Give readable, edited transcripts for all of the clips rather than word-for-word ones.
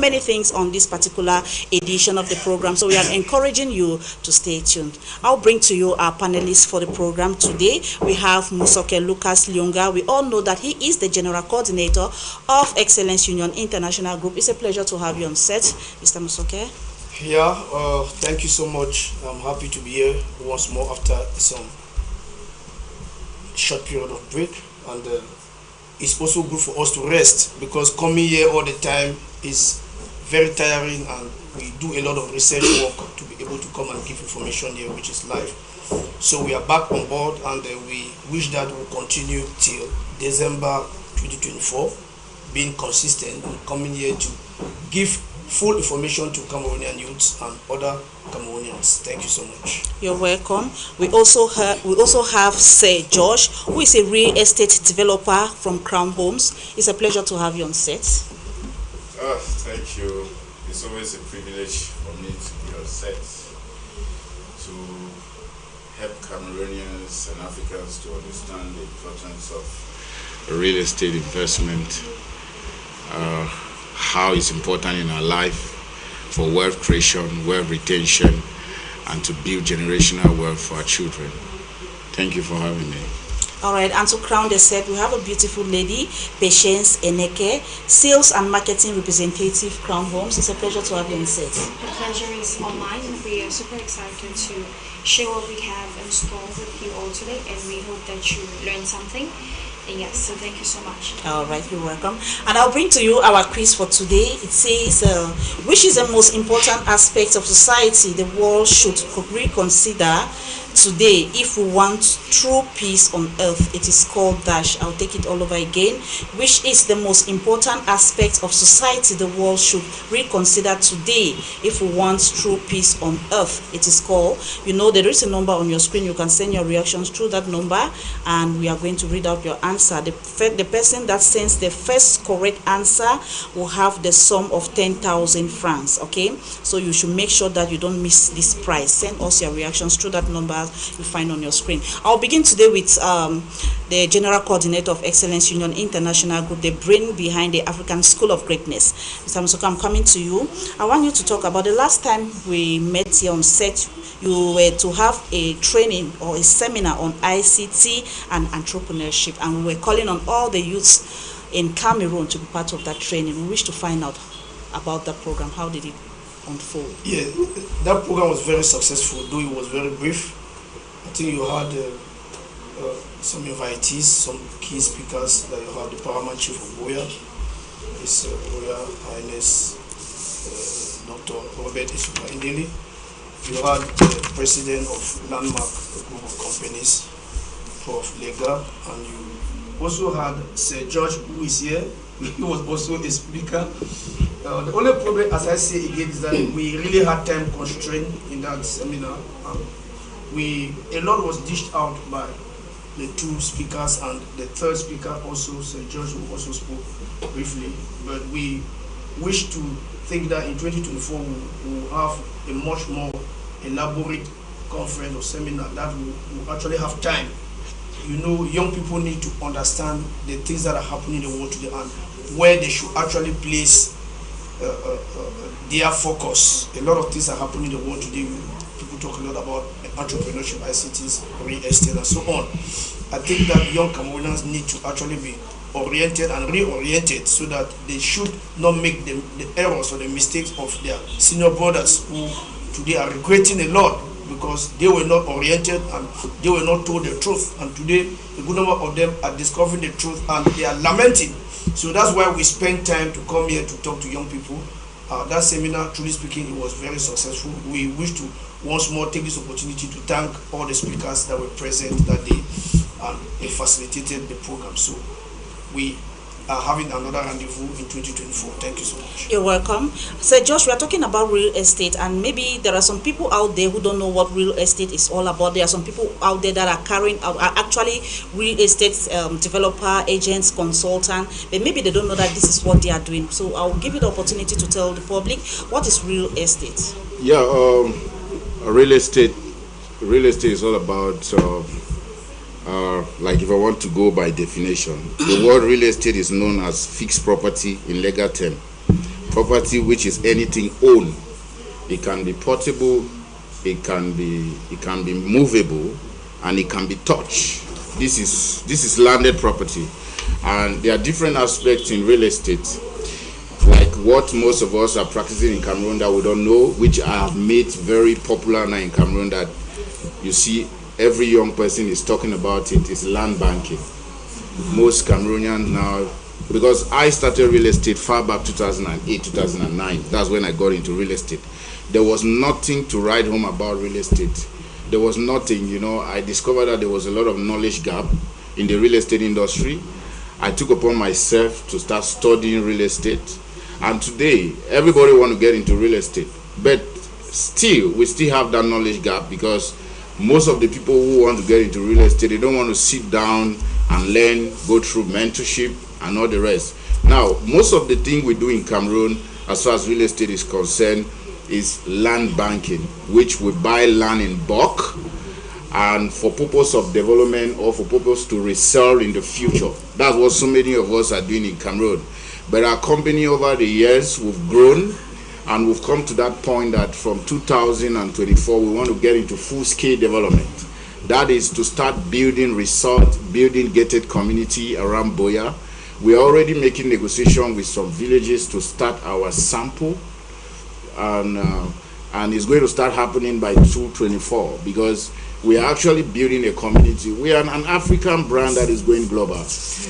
many things on this particular edition of the program. So we are encouraging you to stay tuned. I'll bring to you our panelists for the program today. We have Musoke Lucas Lyonga. We all know that he is the General Coordinator of Excellence Union International Group. It's a pleasure to have you on set, Mr. Musoke. Yeah, thank you so much. I'm happy to be here once more after some short period of break, and it's also good for us to rest, because coming here all the time is very tiring, and we do a lot of research work to be able to come and give information here, which is live. So we are back on board, and we wish that will continue till December 2024, being consistent and coming here to give full information to Cameroonian youths and other Cameroonians. Thank you so much. You're welcome. We also have Sir George, who is a real estate developer from Crown Homes. It's a pleasure to have you on set. Thank you. It's always a privilege for me to be on set to help Cameroonians and Africans to understand the importance of real estate investment, how it's important in our life for wealth creation, wealth retention, and to build generational wealth for our children. Thank you for having me. All right, and to crown the set, we have a beautiful lady, Patience Eneke, Sales and Marketing Representative, Crown Homes. It's a pleasure to have you on set. The pleasure is all mine, and we are super excited to share what we have in store with you all today, and we hope that you learn something. Yes, so thank you so much. All right, you're welcome. And I'll bring to you our quiz for today. It says, which is the most important aspect of society the world should reconsider today if we want true peace on earth? It is called dash. I'll take it all over again. Which is the most important aspect of society the world should reconsider today if we want true peace on earth? It is called, there is a number on your screen. You can send your reactions through that number, and we are going to read out your answer. The person that sends the first correct answer will have the sum of 10,000 francs. Okay, so you should make sure that you don't miss this prize. Send us your reactions through that number you find on your screen. I'll begin today with the General Coordinator of Excellence Union International Group, the brain behind the African School of Greatness. Mr. Musoke, I'm coming to you. I want you to talk about the last time we met here on set. You were to have a training or a seminar on ICT and entrepreneurship, and we were calling on all the youths in Cameroon to be part of that training. We wish to find out about that program. How did it unfold? Yeah, that program was very successful, though it was very brief. I think you had some invitees, some key speakers. That you had the Paramount Chief of Boya, His Royal Highness Dr. Robert Isuba Indeli. You had the President of Landmark, a group of companies, Prof. Lega, and you also had Sir George, who is here. He was also a speaker. The only problem, as I say again, is that we really had time constraint in that seminar. A lot was dished out by the two speakers, and the third speaker also, Sir George, who also spoke briefly. But we wish to think that in 2024 we will have a much more elaborate conference or seminar that will actually have time. Young people need to understand the things that are happening in the world today and where they should actually place their focus. A lot of things are happening in the world today. People talk a lot about entrepreneurship, ICTs, real estate, and so on. I think that young Cameroonians need to actually be oriented and reoriented so that they should not make the errors or the mistakes of their senior brothers who today are regretting a lot because they were not oriented and they were not told the truth. And today, a good number of them are discovering the truth and they are lamenting. So that's why we spend time to come here to talk to young people. That seminar, truly speaking, it was very successful. We wish to once more take this opportunity to thank all the speakers that were present that day and they facilitated the program. So we are having another rendezvous in 2024. Thank you so much. You're welcome. Sir Josh, we are talking about real estate, and maybe there are some people out there who don't know what real estate is all about. There are some people out there that are actually real estate developer, agents, consultant, but maybe they don't know that this is what they are doing. So I'll give you the opportunity to tell the public what is real estate. Yeah, real estate is all about like if I want to go by definition, the word real estate is known as fixed property in legal term. property which is anything owned. It can be portable, it can be movable, and it can be touched. This is landed property, and there are different aspects in real estate, like what most of us are practicing in Cameroon that we don't know, which I have made very popular now in Cameroon, that you see every young person is talking about it, is land banking. Most Cameroonians now, because I started real estate far back 2008, 2009, that's when I got into real estate. There was nothing to write home about real estate. There was nothing, I discovered that there was a lot of knowledge gap in the real estate industry. I took upon myself to start studying real estate, and today everybody want to get into real estate, but we still have that knowledge gap, because most of the people who want to get into real estate, they don't want to sit down and learn, go through mentorship and all the rest. Now, most of the thing we do in Cameroon as far as real estate is concerned is land banking, which we buy land in bulk and for purpose of development or for purpose to resell in the future. That's what so many of us are doing in Cameroon. But our company, over the years, we've grown, and we've come to that point that from 2024 we want to get into full-scale development. That is to start building resort, building gated community around Buea. We are already making negotiation with some villages to start our sample, and it's going to start happening by 2024, because we are actually building a community. We are an African brand that is going global.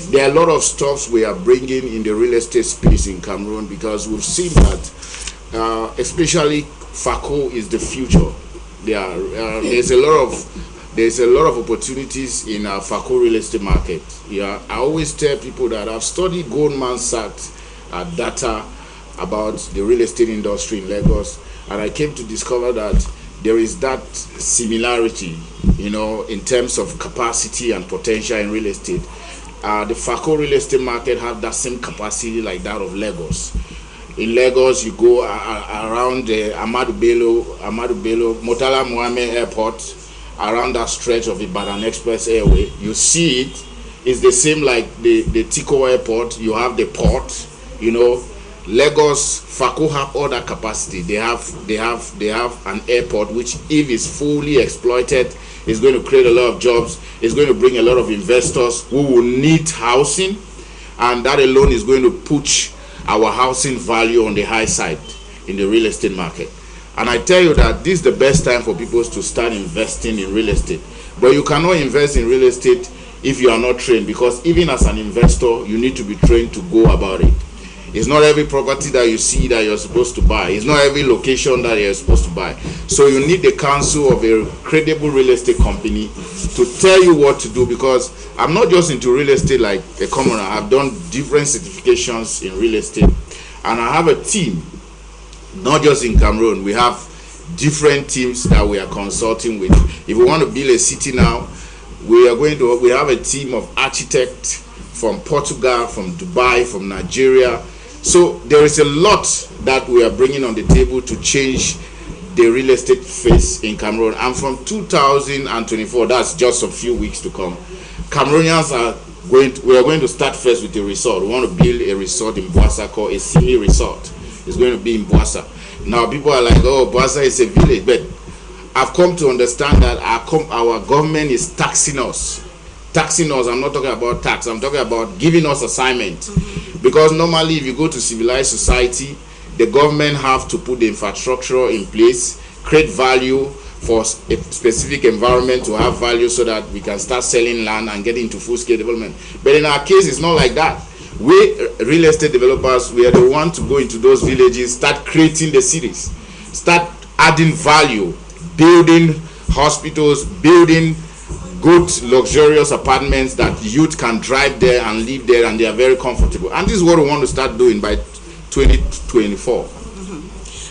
There are a lot of stuffs we are bringing in the real estate space in Cameroon, because we've seen that especially FACO is the future. There's a lot of opportunities in our FACO real estate market. I always tell people that I've studied Goldman Sachs data about the real estate industry in Lagos, and I came to discover that there is that similarity, in terms of capacity and potential in real estate. The FACO real estate market have that same capacity like that of Lagos. In Lagos, you go around the Ahmadu Bello, Murtala Mohammed Airport, around that stretch of Ibadan Express Airway, you see it. It's the same like the Tico Airport. You have the port, Lagos, FACO have all that capacity. They have an airport which, if it's fully exploited, is going to create a lot of jobs. It's going to bring a lot of investors who will need housing, and that alone is going to push our housing value on the high side in the real estate market. And I tell you that this is the best time for people to start investing in real estate. But you cannot invest in real estate if you are not trained, because even as an investor, you need to be trained to go about it. It's not every property that you see that you're supposed to buy. It's not every location that you're supposed to buy. So you need the counsel of a credible real estate company to tell you what to do, because I'm not just into real estate like a commoner. I've done different certifications in real estate, and I have a team, not just in Cameroon. We have different teams that we are consulting with. If we want to build a city now, we have a team of architects from Portugal, from Dubai, from Nigeria. So there is a lot that we are bringing on the table to change the real estate face in Cameroon. And from 2024, that's just a few weeks to come, Cameroonians we are going to start first with a resort. We want to build a resort in Boassa called a Simi Resort. It's going to be in Boassa. Now people are like, oh, Boassa is a village, but I've come to understand that our government is taxing us. I'm not talking about tax, I'm talking about giving us assignment. Because normally if you go to civilized society, the government have to put the infrastructure in place, create value for a specific environment to have value, so that we can start selling land and get into full-scale development. But in our case, it's not like that. We real estate developers, we are the ones to go into those villages, start creating the cities, start adding value, building hospitals, building good luxurious apartments that youth can drive there and live there, and they are very comfortable. And this is what we want to start doing by 2024.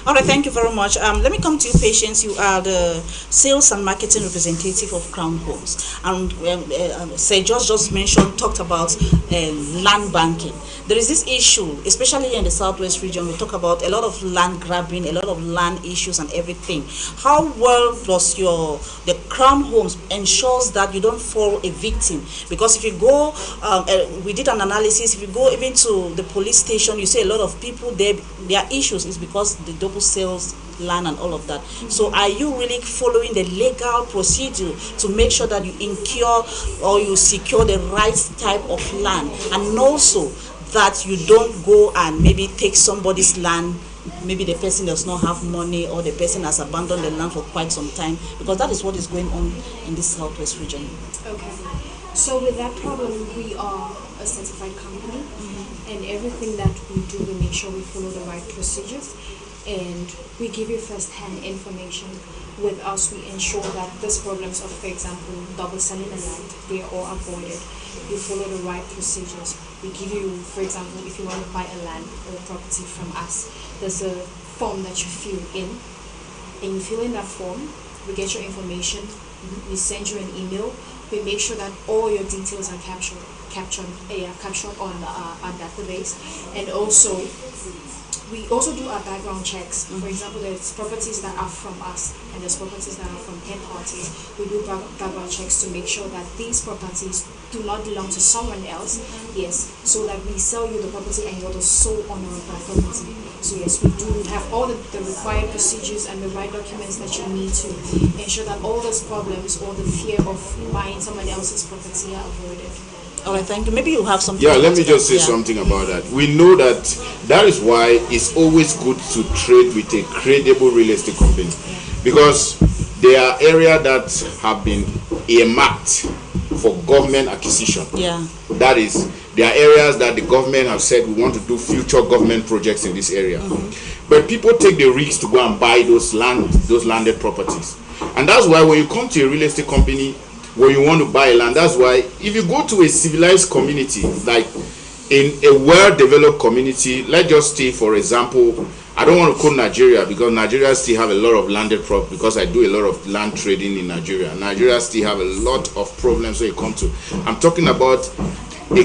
All right, thank you very much. Let me come to you, Patience. You are the sales and marketing representative of Crown Homes, and Sir George just talked about land banking. there is this issue, especially in the Southwest region. We talk about a lot of land grabbing, a lot of land issues and everything. How well does the Crown Homes ensures that you don't fall a victim? Because if you go, we did an analysis, if you go even to the police station, you see a lot of people there, their issues is because the double sales land and all of that. So are you really following the legal procedure to make sure that you incur or you secure the right type of land, and also that you don't go and maybe take somebody's land, maybe the person does not have money or the person has abandoned the land for quite some time, because that is what is going on in this Southwest region. Okay. So with that problem, we are a certified company, and everything that we do, we make sure we follow the right procedures, and we give you first-hand information. With us, we ensure that these problems of, for example, double selling the land, they are all avoided. We follow the right procedures. We give you, for example, if you want to buy a land or property from us, there's a form that you fill in, and you fill in that form, we get your information, we send you an email, we make sure that all your details are captured on our database, and also we also do our background checks. For example, there's properties that are from us and there's properties that are from third parties. We do background checks to make sure that these properties do not belong to someone else. Yes, so that we sell you the property and you're the sole owner of that property. So yes, we do have all the required procedures and the right documents that you need to ensure that all those problems or the fear of buying someone else's property are avoided. All right, thank you. Maybe you have something. Yeah, let me just say something about that. We know that is why it's always good to trade with a credible real estate company, because there are areas that have been earmarked for government acquisition. Yeah. That is, there are areas that the government have said we want to do future government projects in this area. But people take the risk to go and buy those landed properties. And that's why when you come to a real estate company, when you want to buy land, that's why if you go to a civilized community, like in a well-developed community, let's just say, for example, I don't want to quote Nigeria because Nigeria still have a lot of landed property, because I do a lot of land trading in Nigeria. Nigeria still have a lot of problems when it comes to, I'm talking about a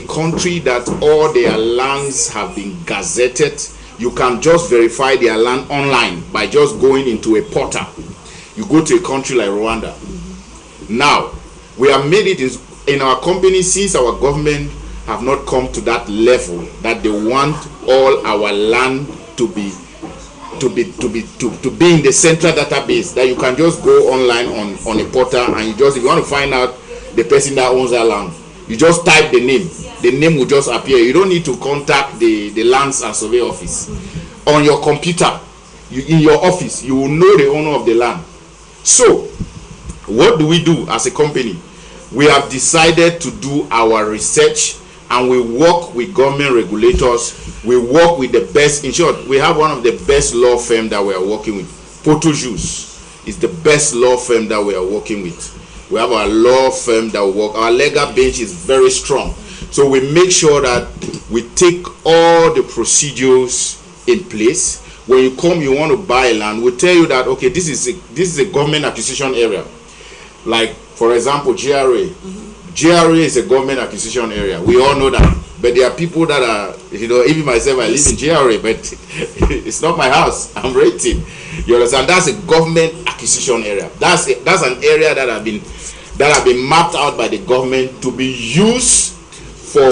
country that all their lands have been gazetted. You can just verify their land online by just going into a portal. You go to a country like Rwanda. Now, we have made it in our company, since our government have not come to that level that they want all our land to be in the central database, that you can just go online on a portal, and if you want to find out the person that owns that land, you just type the name will just appear. You don't need to contact the lands and survey office. On your computer, in your office, you will know the owner of the land. So what do we do as a company? We have decided to do our research, and we work with government regulators. We work with the best. In short, we have one of the best law firms that we are working with. Portojus is the best law firm that we are working with. We have our law firm that work. Our legal bench is very strong. So we make sure that we take all the procedures in place. When you come, you want to buy land, we'll tell you that, okay, this is a government acquisition area. Like, for example, GRA. GRA is a government acquisition area. We all know that. But there are people that are, even myself, I live in GRA, but it's not my house. I'm renting. You understand? That's a government acquisition area. That's an area that have been mapped out by the government to be used for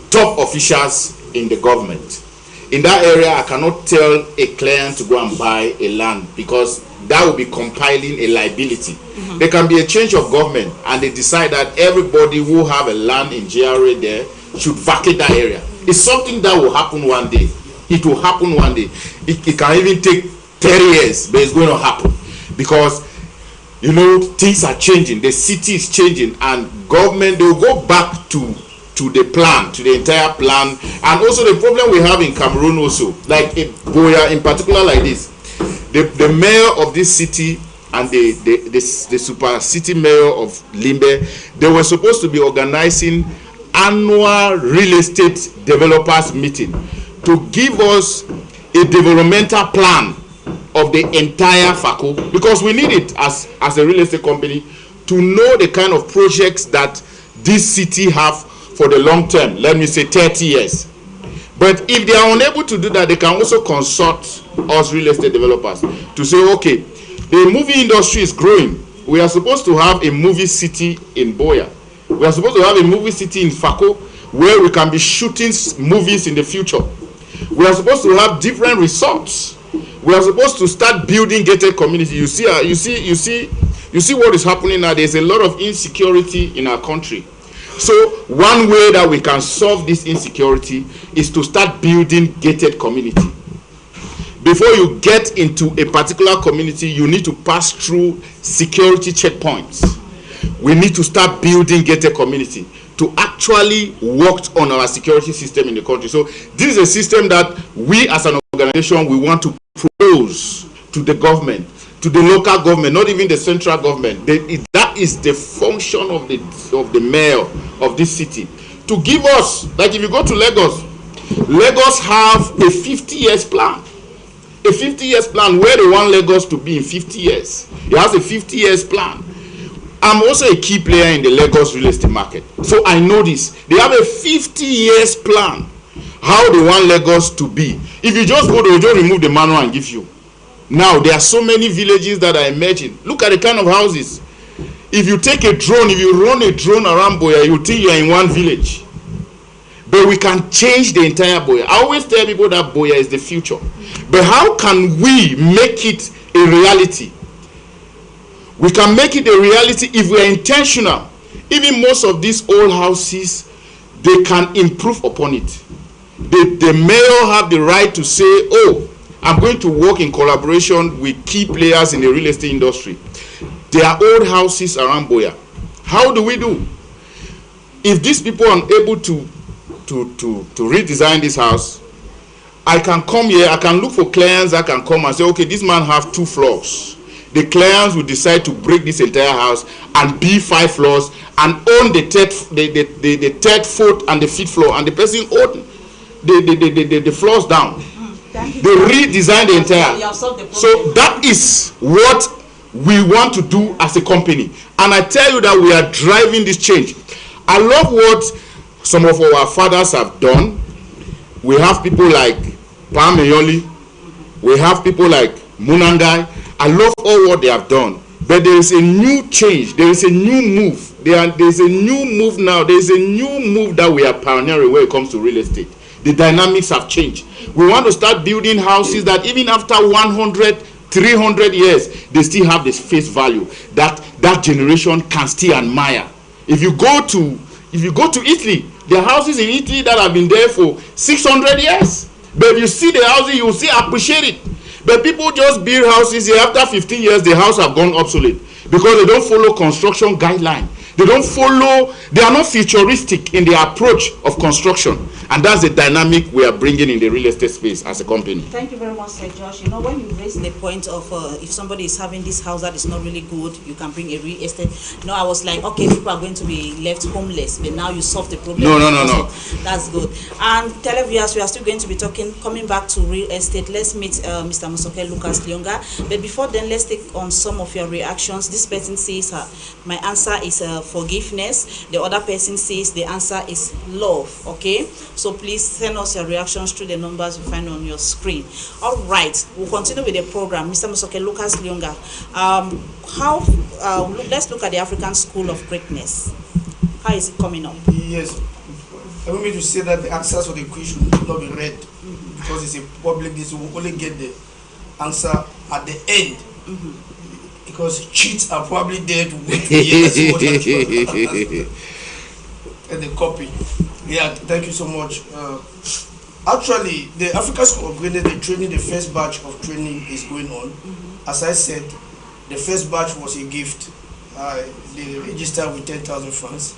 top officials in the government. In that area, I cannot tell a client to go and buy a land, because that will be compiling a liability. There can be a change of government, and they decide that everybody who have a land in GRA there should vacate that area. It's something that will happen one day. It will happen one day. It can even take 30 years, but it's going to happen, because things are changing. The city is changing, and government, they will go back to the plan, to the entire plan. And also the problem we have in Cameroon also, like in Buea in particular, like this, the mayor of this city and the super city mayor of Limbe, they were supposed to be organizing annual real estate developers meeting to give us a developmental plan of the entire FACO, because we need it as a real estate company to know the kind of projects that this city have for the long term, let me say 30 years. But if they are unable to do that, they can also consult us real estate developers to say, okay, the movie industry is growing. We are supposed to have a movie city in Buea. We are supposed to have a movie city in Fako where we can be shooting movies in the future. We are supposed to have different resorts. We are supposed to start building gated community. You see what is happening now. There's a lot of insecurity in our country. So one way that we can solve this insecurity is to start building gated community. Before you get into a particular community, you need to pass through security checkpoints. We need to start building gated community to actually work on our security system in the country. So this is a system that we as an organization, we want to propose to the government, to the local government, not even the central government. That is the function of the mayor of this city. To give us, like if you go to Lagos, Lagos have a 50 years plan. A 50 years plan where they want Lagos to be in 50 years. It has a 50 years plan. I'm also a key player in the Lagos real estate market. So I know this. They have a 50 years plan how they want Lagos to be. If you just go, they will just remove the manual and give you. Now, there are so many villages that are emerging. Look at the kind of houses. If you take a drone, if you run a drone around Buea, you think you are in one village. But we can change the entire Buea. I always tell people that Buea is the future. But how can we make it a reality? We can make it a reality if we are intentional. Even most of these old houses, they can improve upon it. The mayor have the right to say, oh, I'm going to work in collaboration with key players in the real estate industry. There are old houses around Buea. How do we do? If these people are unable to redesign this house, I can come here, I can look for clients that can come and say, okay, this man have 2 floors. The clients will decide to break this entire house and build 5 floors and own the third, fourth, and the 5th floor, and the person own the floors down. They redesign the entire. So that is what we want to do as a company, and I tell you that we are driving this change. I love what some of our fathers have done. We have people like Pam Eyoli, we have people like Munangai. I love all what they have done, but there is a new change, there is a new move. There is a new move now. There is a new move that we are pioneering when it comes to real estate. The dynamics have changed. We want to start building houses that even after 100, 300 years, they still have this face value that generation can still admire. If you go to Italy, there are houses in Italy that have been there for 600 years. But if you see the houses, you will see appreciate it. But people just build houses here. After 15 years, the house have gone obsolete because they don't follow construction guidelines. They are not futuristic in their approach of construction. And that's the dynamic we are bringing in the real estate space as a company. Thank you very much, Sir Josh. You know, when you raise the point of if somebody is having this house that is not really good, you can bring a real estate. You know, I was like, okay, people are going to be left homeless, but now you solve the problem. No. That's good. And televiewers, we are still going to be coming back to real estate. Let's meet Mr. Musoke Lucas Lyonga. But before then, let's take on some of your reactions. This person says, my answer is forgiveness. The other person says the answer is love. Okay, so please send us your reactions through the numbers you find on your screen. All right, we'll continue with the program. Mr. Musoke Lucas Lyonga, let's look at the African School of Greatness. How is it coming up? Yes, I want me to say that the answers for the quiz should not be read because it's a public. This will only get the answer at the end. Because cheats are probably there to wait to hear and the copy. Yeah, thank you so much. Actually, the African School of Greatness, the first batch of training is going on. As I said, the first batch was a gift. They registered with 10,000 francs.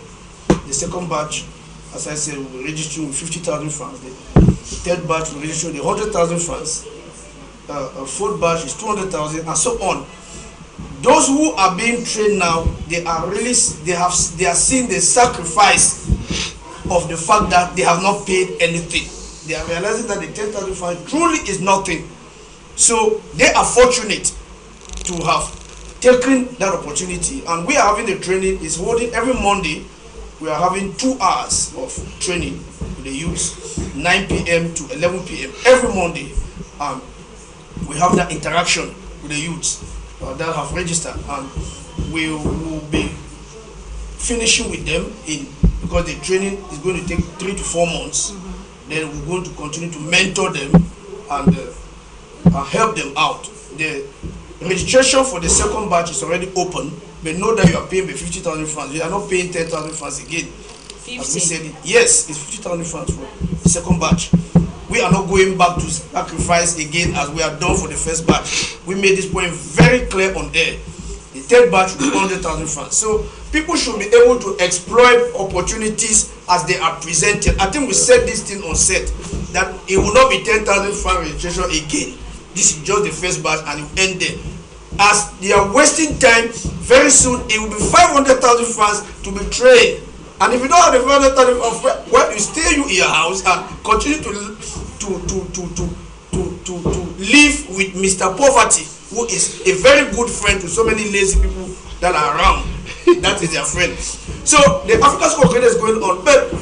The second batch, as I said, we registered with 50,000 francs. The third batch, we registered with 100,000 francs. Fourth batch is 200,000, and so on. Those who are being trained now, they are seeing the sacrifice of the fact that they have not paid anything. They are realizing that the 10,000 francs truly is nothing. So they are fortunate to have taken that opportunity. And we are having the training. It's holding every Monday. we are having 2 hours of training with the youths, 9 p.m. to 11 p.m. every Monday. We have that interaction with the youths that have registered, and we will be finishing with them because the training is going to take 3 to 4 months. Then we're going to continue to mentor them and help them out. The registration for the second batch is already open, but know that you are paying 50,000 francs. You are not paying 10,000 francs again. 50. As we said it. Yes, it's 50,000 francs for the second batch. We are not going back to sacrifice again as we are done for the first batch. We made this point very clear on air. The third batch will be 100,000 francs. So people should be able to exploit opportunities as they are presented. I think we said this thing on set, that it will not be 10,000 francs registration again. This is just the first batch and it will end there. As they are wasting time, very soon it will be 500,000 francs to be trained. And if you don't have the 500,000 francs, well, you stay in your house and continue to live with Mr. Poverty, who is a very good friend to so many lazy people that are around. That is their friend. So the African School of Greatness is going on. But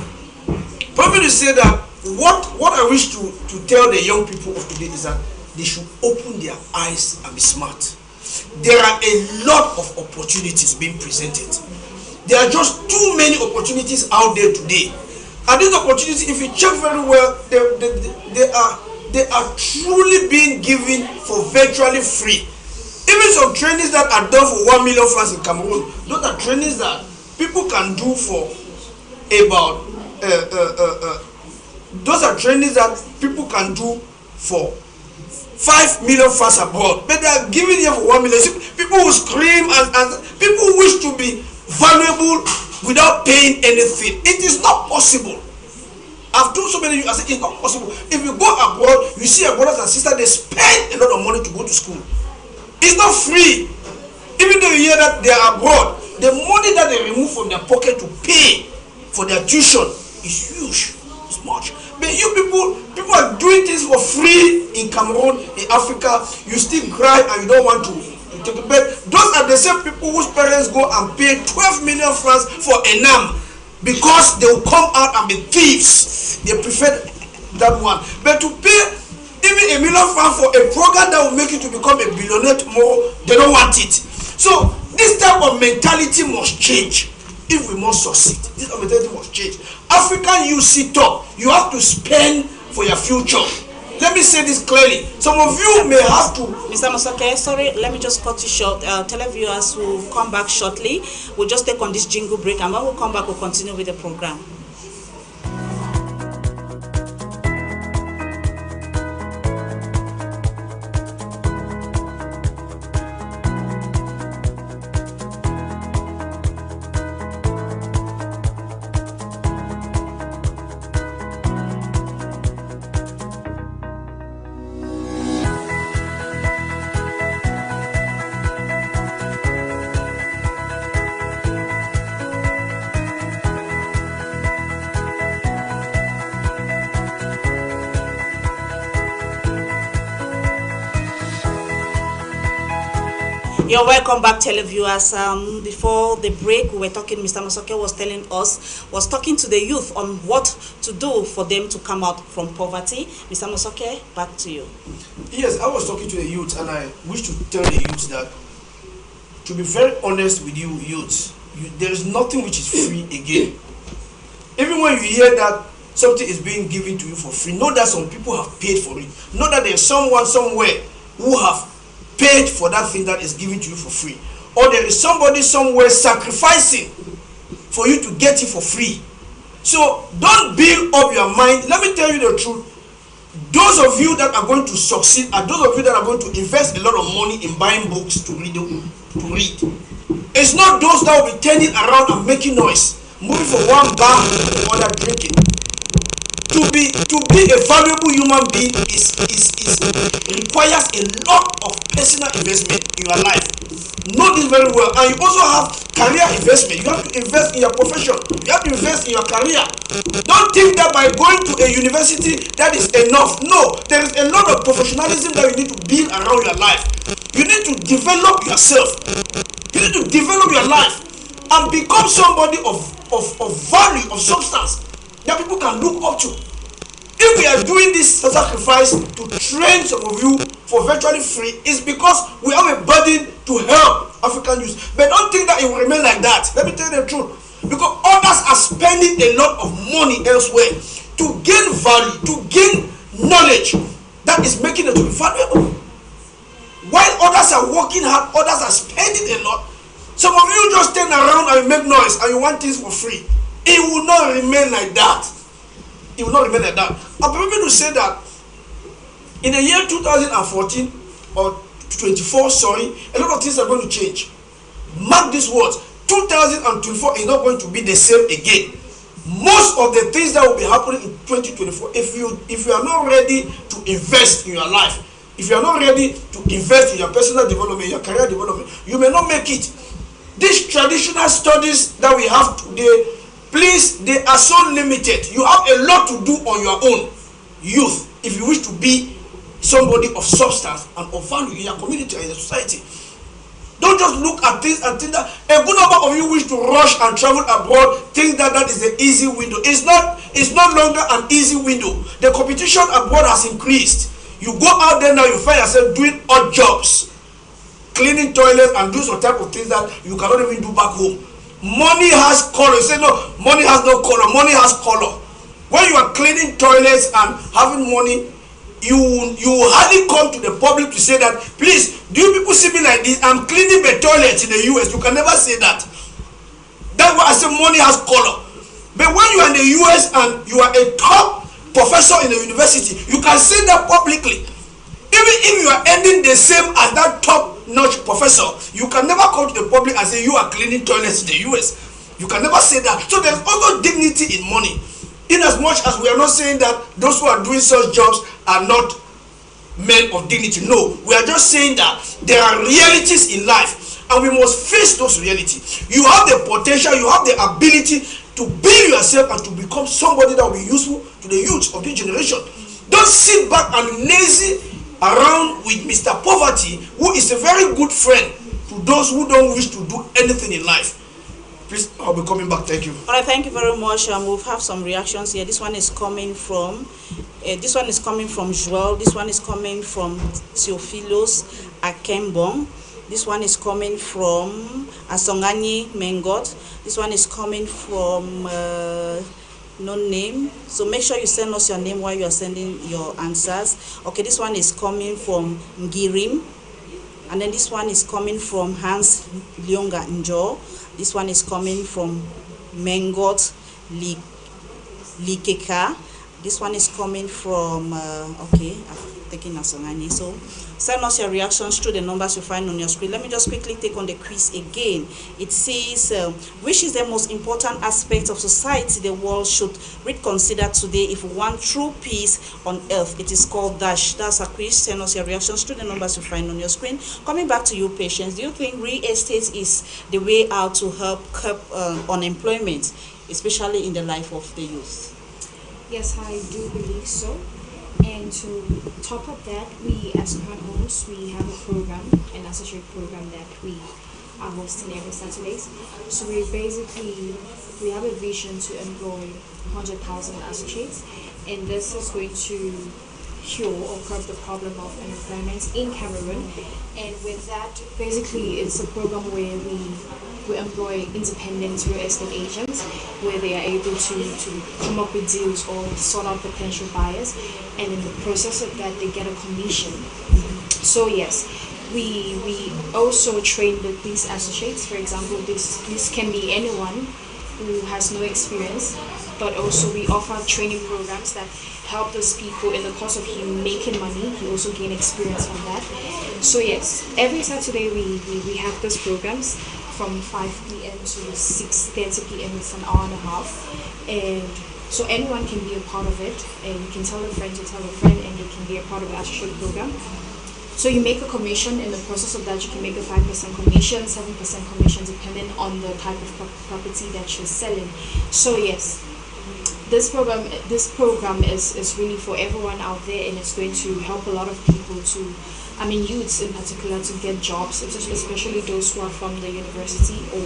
probably to say that what I wish to tell the young people of today is that they should open their eyes and be smart. There are a lot of opportunities being presented. There are just too many opportunities out there today. And these opportunities, if you check very well, they are truly being given for virtually free. Even some trainings that are done for 1 million francs in Cameroon, those are trainings that people can do for about those are trainings that people can do for 5 million francs abroad, but they are giving here for 1 million. People will scream and people wish to be valuable without paying anything. It is not possible. I've told so many of you, I said it's not possible. If you go abroad, you see your brothers and sisters, they spend a lot of money to go to school. It's not free. Even though you hear that they are abroad, the money that they remove from their pocket to pay for their tuition is huge. It's much. But you people are doing things for free in Cameroon, in Africa. You still cry and you don't want to take it back. Those are the same people whose parents go and pay 12 million francs for ENAM because they will come out and be thieves. They prefer that one. But to pay even 1 million francs for a program that will make you to become a billionaire tomorrow, they don't want it. So this type of mentality must change if we must succeed. This mentality must change. African youth sit up. You have to spend for your future. Let me say this clearly. Some of you may have to. Mr. Mosoke, sorry, let me just cut you short. Televiewers will come back shortly. We'll just take on this jingle break, and when we come back, we'll continue with the program. You're welcome back, televiewers. Before the break, we were talking, Mr. Mosoke was talking to the youth on what to do for them to come out from poverty. Mr. Mosoke, back to you. Yes, I was talking to the youth, and I wish to tell the youth that, to be very honest with you, youth, there is nothing which is free again. Even when you hear that something is being given to you for free, know that some people have paid for it. Know that there's someone somewhere who have paid for that thing that is given to you for free, or there is somebody somewhere sacrificing for you to get it for free. So don't build up your mind. Let me tell you the truth. Those of you that are going to succeed are those of you that are going to invest a lot of money in buying books to read. It's not those that will be turning around and making noise, moving from one bar to the other, drinking. To be a valuable human being requires a lot of personal investment in your life. Know this very well. And you also have career investment. You have to invest in your profession. You have to invest in your career. Don't think that by going to a university that is enough. No, there is a lot of professionalism that you need to build around your life. You need to develop yourself. You need to develop your life. and become somebody of value, of substance that people can look up to. If we are doing this sacrifice to train some of you for virtually free, it's because we have a burden to help African youth. But don't think that it will remain like that. Let me tell you the truth. Because others are spending a lot of money elsewhere to gain value, to gain knowledge that is making it to be valuable. While others are working hard, others are spending a lot. Some of you just stand around and make noise and you want things for free. It will not remain like that. It will not remain like that. I'm going to say that in the year 2014 or 24, sorry, a lot of things are going to change. Mark these words. 2024 is not going to be the same again. Most of the things that will be happening in 2024, if you are not ready to invest in your life, if you are not ready to invest in your personal development, your career development, you may not make it. These traditional studies that we have today, please, they are so limited. You have a lot to do on your own youth if you wish to be somebody of substance and of value in your community and in the society. Don't just look at things and think that a good number of you wish to rush and travel abroad, think that that is an easy window. It's no longer an easy window. The competition abroad has increased. You go out there now, you find yourself doing odd jobs, cleaning toilets and do some type of things that you cannot even do back home. Money has color. You say no, money has no color. Money has color. When you are cleaning toilets and having money, you hardly come to the public to say that, please, do you people see me like this? I'm cleaning the toilets in the US. You can never say that. That's why I say money has color. But when you are in the US and you are a top professor in the university, you can say that publicly. Even if you are earning the same as that top-notch professor, you can never come to the public and say you are cleaning toilets in the US. You can never say that. So there's also dignity in money. In as much as we are not saying that those who are doing such jobs are not men of dignity. No, we are just saying that there are realities in life and we must face those realities. You have the potential, you have the ability to build yourself and to become somebody that will be useful to the youth of this generation. Don't sit back and lazy around with Mr. Poverty, who is a very good friend to those who don't wish to do anything in life. Please, I'll be coming back. Thank you. All right, thank you very much. We'll have some reactions here. This one is coming from Joel. This one is coming from Theophilos Akembong. This one is coming from Asongani Mengot. This one is coming from no name. So make sure you send us your name while you are sending your answers. Okay, this one is coming from Ngirim. And then this one is coming from Hans Lyonga Njo. This one is coming from Mengot Likeka. This one is coming from, okay, I've taken Asongani. So send us your reactions through the numbers you find on your screen. Let me just quickly take on the quiz again. It says, which is the most important aspect of society the world should reconsider today if we want true peace on earth? It is called Dash. That's a quiz. Send us your reactions through the numbers you find on your screen. Coming back to you, Patience, do you think real estate is the way out to help curb unemployment, especially in the life of the youth? Yes, I do believe so. And to top up that, we as Crown Homes, we have a program, an associate program that we are hosting every Saturdays. So we have a vision to employ 100,000 associates, and this is going to cure or curb the problem of unemployment in Cameroon. And with that, basically it's a program where we employ independent real estate agents, where they are able to come up with deals or sort out potential buyers, and in the process of that they get a commission. So yes, we also train these associates. For example, this can be anyone who has no experience, but also we offer training programs that help those people in the course of him making money. He also gain experience from that. So yes, every Saturday we have those programs from 5 p.m. to 6:30 p.m. It's an hour and a half, and so anyone can be a part of it, and you can tell a friend to tell a friend, and they can be a part of the associate program. So you make a commission. In the process of that, you can make a 5% commission, 7% commission, depending on the type of property that you're selling. So yes, this program is really for everyone out there, and it's going to help a lot of people to, youths in particular, to get jobs, especially those who are from the university or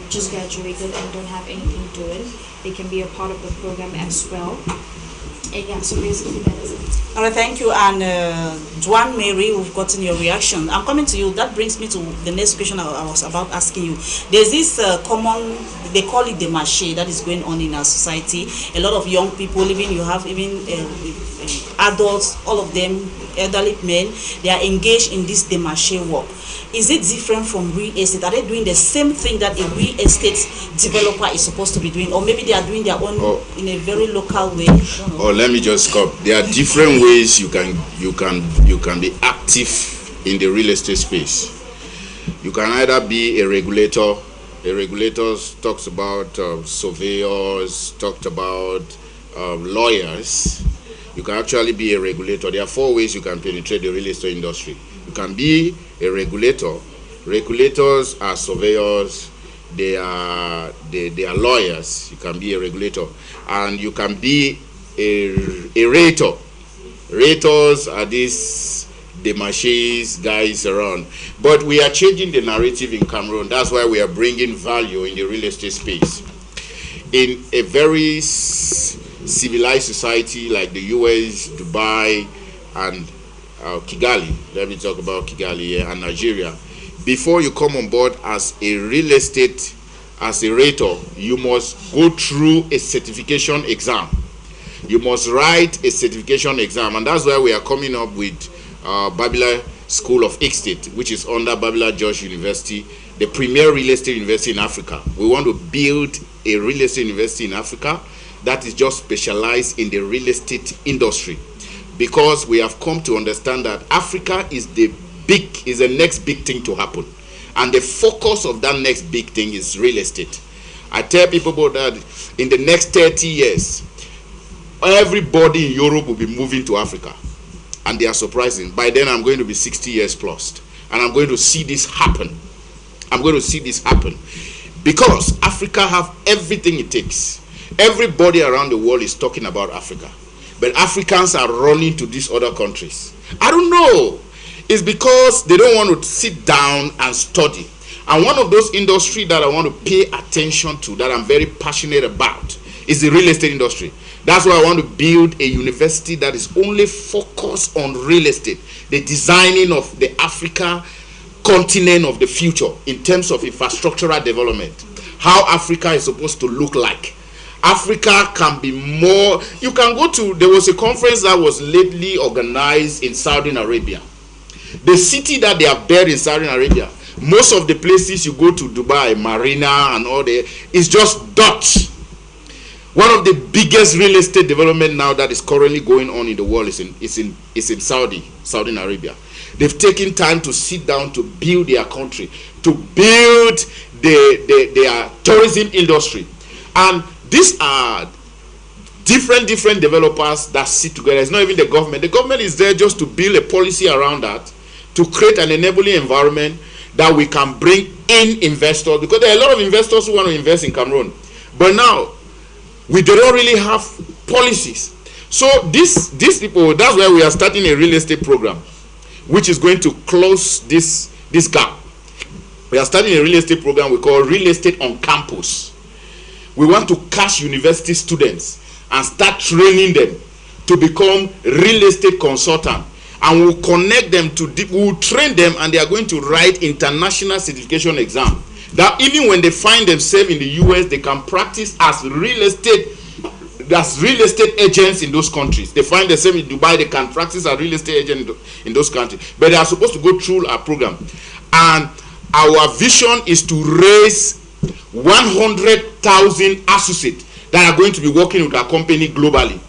just graduated and don't have anything doing, they can be a part of the program as well. And yeah, so basically that is it. All right, thank you. And Juan Mary, we've gotten your reaction. I'm coming to you. That brings me to the next question I was about asking you. There's this common, they call it the marché, that is going on in our society. A lot of young people, even you have even adults, all of them, elderly men, they are engaged in this demarché work. Is it different from real estate? Are they doing the same thing that a real estate developer is supposed to be doing, or maybe they are doing their own in a very local way? Or let me just stop. There are different ways you can be active in the real estate space. You can either be a regulator. A regulator talks about surveyors, talked about lawyers. You can actually be a regulator. There are 4 ways you can penetrate the real estate industry. You can be a regulator. Regulators are surveyors. They are lawyers. You can be a regulator, and you can be a rater. Raters are these demarchés guys around. But we are changing the narrative in Cameroon. That's why we are bringing value in the real estate space. In a very civilized society like the US, Dubai, and Kigali, let me talk about Kigali and Nigeria. Before you come on board as a real estate, as a rater, you must go through a certification exam. You must write a certification exam, and that's why we are coming up with Babila School of Estate, which is under Babila George University, the premier real estate university in Africa. We want to build a real estate university in Africa that is just specialized in the real estate industry, because we have come to understand that Africa is the next big thing to happen, and the focus of that next big thing is real estate. I tell people about that in the next 30 years, everybody in Europe will be moving to Africa, and they are surprising. By then, I'm going to be 60 years plus, and I'm going to see this happen. I'm going to see this happen because Africa have everything it takes. Everybody around the world is talking about Africa, but Africans are running to these other countries. I don't know. It's because they don't want to sit down and study. And one of those industries that I want to pay attention to, that I'm very passionate about, is the real estate industry. That's why I want to build a university that is only focused on real estate, the designing of the Africa continent of the future in terms of infrastructural development, how Africa is supposed to look like. Africa can be more. You can go to, there was a conference that was lately organized in Saudi Arabia. The city that they have built in Saudi Arabia, most of the places you go to, Dubai, Marina and all that, is just Dutch. One of the biggest real estate development now that is currently going on in the world is in Saudi Arabia. They've taken time to sit down to build their country, to build their tourism industry. And these are different developers that sit together. It's not even the government. The government is there just to build a policy around that, to create an enabling environment that we can bring in investors, because there are a lot of investors who want to invest in Cameroon. But now, they don't really have policies. So these people, that's why we are starting a real estate program, which is going to close this gap. We are starting a real estate program we call Real Estate on Campus. We want to catch university students and start training them to become real estate consultants. And we'll connect them to, we'll train them, and they are going to write international certification exam. That even when they find themselves in the US, they can practice as real estate agents in those countries. They find themselves in Dubai, they can practice as real estate agent in those countries. But they are supposed to go through our program. And our vision is to raise 100,000 associates that are going to be working with our company globally.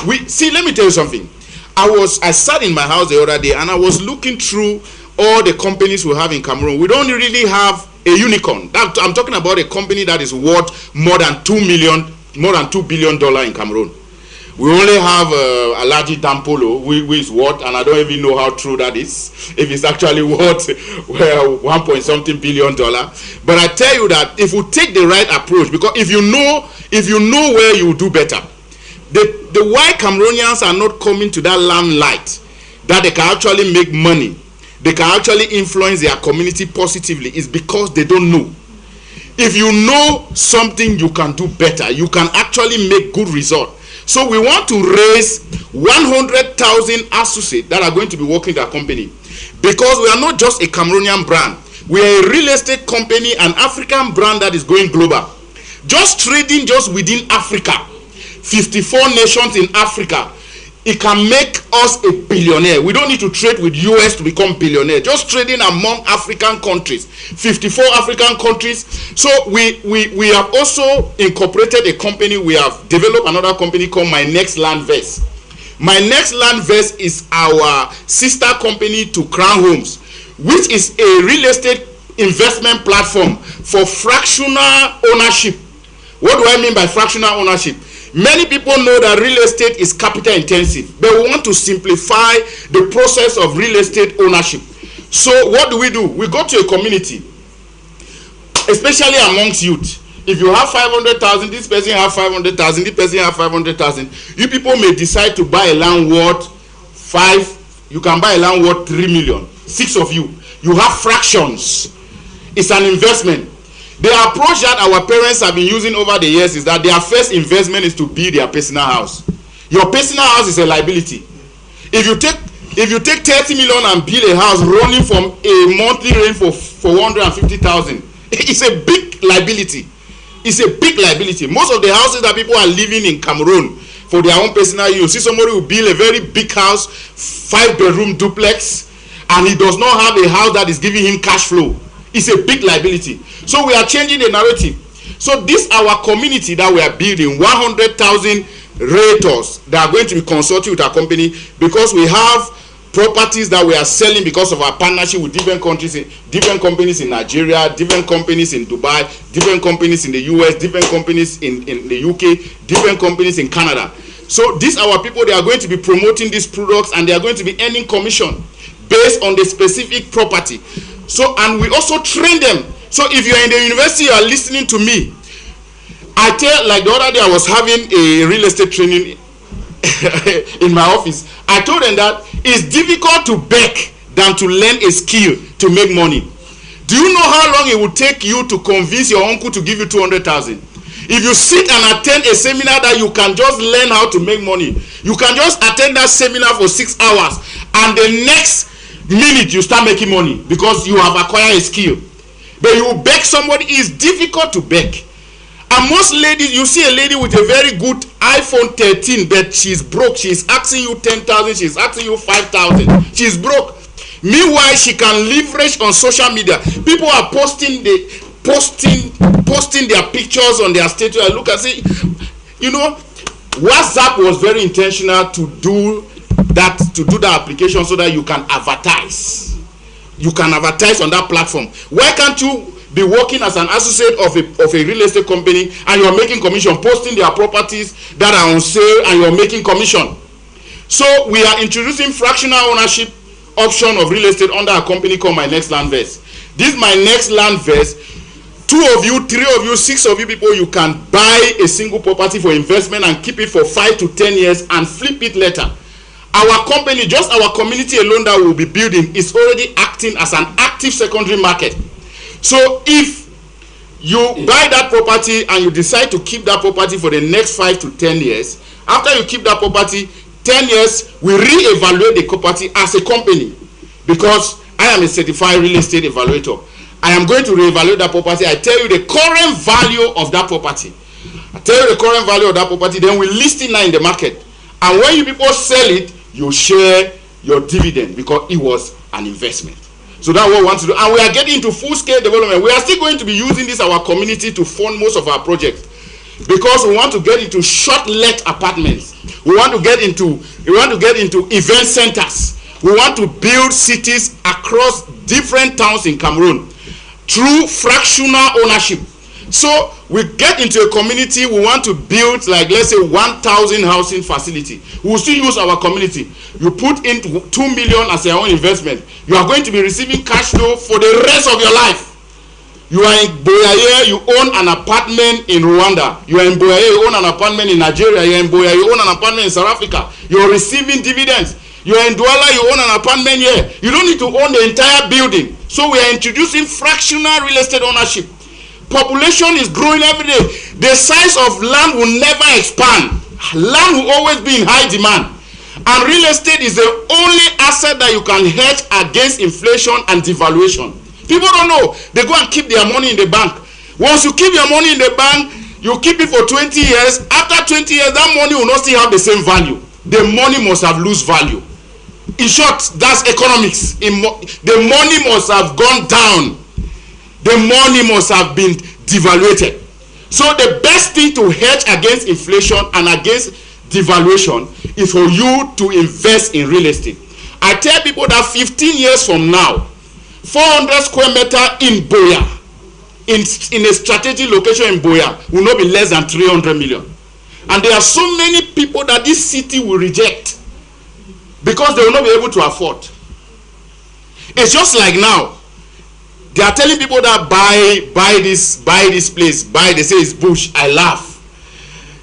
Let me tell you something. I sat in my house the other day and I was looking through all the companies we have in Cameroon. We don't really have a unicorn. I'm talking about a company that is worth more than $2 billion in Cameroon. We only have Alaji Dampolo, who is worth, and I don't even know how true that is, if it's actually worth $1.something billion. But I tell you that if we take the right approach, because if you know where you do better, the why Cameroonians are not coming to that limelight, that they can actually make money, they can actually influence their community positively, is because they don't know. if you know something you can do better, you can actually make good result. So we want to raise 100,000 associates that are going to be working in our company, because we are not just a Cameroonian brand. We are a real estate company, an African brand that is going global. Just trading just within Africa, 54 nations in Africa, it can make us a billionaire. We don't need to trade with US to become billionaire. Just trading among African countries, 54 African countries. So we have also incorporated a company. We have developed another company called My Next Landverse. My Next Landverse is our sister company to Crown Homes, which is a real estate investment platform for fractional ownership. What do I mean by fractional ownership? Many people know that real estate is capital intensive, but we want to simplify the process of real estate ownership. So what do? We go to a community, especially amongst youth. If you have 500,000, this person have 500,000, this person have 500,000. You people may decide to buy a land worth 5. You can buy a land worth 3 million. 6 of you. You have fractions. It's an investment. The approach that our parents have been using over the years is that their first investment is to build their personal house. Your personal house is a liability. If you take 30 million and build a house running from a monthly rent for 150,000, it's a big liability. It's a big liability. Most of the houses that people are living in Cameroon for their own personal use, see somebody will build a very big house, 5-bedroom duplex, and he does not have a house that is giving him cash flow. It's a big liability. So we are changing the narrative. So this our community that we are building, 100,000 realtors that are going to be consulting with our company, because we have properties that we are selling because of our partnership with different countries, different companies in Nigeria, different companies in Dubai, different companies in the US, different companies in the UK, different companies in Canada. So these our people, they are going to be promoting these products, and they are going to be earning commission based on the specific property. So, and we also train them. So if you are in the university, you are listening to me, I tell, like the other day I was having a real estate training in my office. I told them that it's difficult to beg than to learn a skill to make money. Do you know how long it would take you to convince your uncle to give you 200,000? If you sit and attend a seminar that you can just learn how to make money, you can just attend that seminar for 6 hours, and the next minute you start making money because you have acquired a skill. But you beg somebody, is difficult to beg. And most ladies, you see a lady with a very good iPhone 13, but she's broke. She's asking you 10,000, she's asking you 5,000. She's broke. Meanwhile, she can leverage on social media. People are posting their pictures on their status. I look and say, you know, WhatsApp was very intentional to do that application so that you can advertise. You can advertise on that platform. Why can't you be working as an associate of a real estate company, and you're making commission, posting their properties that are on sale, and you're making commission? So we are introducing fractional ownership option of real estate under a company called My Next Landverse. This My Next Landverse, 2 of you, 3 of you, 6 of you people, you can buy a single property for investment and keep it for 5 to 10 years and flip it later. Our company, just our community alone that we'll be building, is already acting as an active secondary market. So if you buy that property and you decide to keep that property for the next 5 to 10 years, after you keep that property 10 years, we re-evaluate the property as a company, because I am a certified real estate evaluator. I am going to re-evaluate that property. I tell you the current value of that property. I tell you the current value of that property, then we list it now in the market. And when you people sell it, you share your dividend because it was an investment. So that's what we want to do. And we are getting into full-scale development. We are still going to be using this, our community, to fund most of our projects, because we want to get into short-let apartments. We want to get into event centers. We want to build cities across different towns in Cameroon through fractional ownership. So we get into a community, we want to build, like, let's say 1,000 housing facility. We will still use our community. You put in 2 million as your own investment. You are going to be receiving cash flow for the rest of your life. You are in Boyaye, you own an apartment in Rwanda. You are in Boyaye, you own an apartment in Nigeria. You are in Boyaye, you own an apartment in South Africa. You are receiving dividends. You are in Douala, you own an apartment here. You don't need to own the entire building. So we are introducing fractional real estate ownership. Population is growing every day. The size of land will never expand. Land will always be in high demand. And real estate is the only asset that you can hedge against inflation and devaluation. People don't know. They go and keep their money in the bank. Once you keep your money in the bank, you keep it for 20 years. After 20 years, that money will not still have the same value. The money must have lost value. In short, that's economics. The money must have gone down. The money must have been devaluated. So the best thing to hedge against inflation and against devaluation is for you to invest in real estate. I tell people that 15 years from now, 400 square meter in Boya, in a strategic location in Boya, will not be less than 300 million. And there are so many people that this city will reject because they will not be able to afford. It's just like now. They are telling people that buy this place, they say it's bush. I laugh.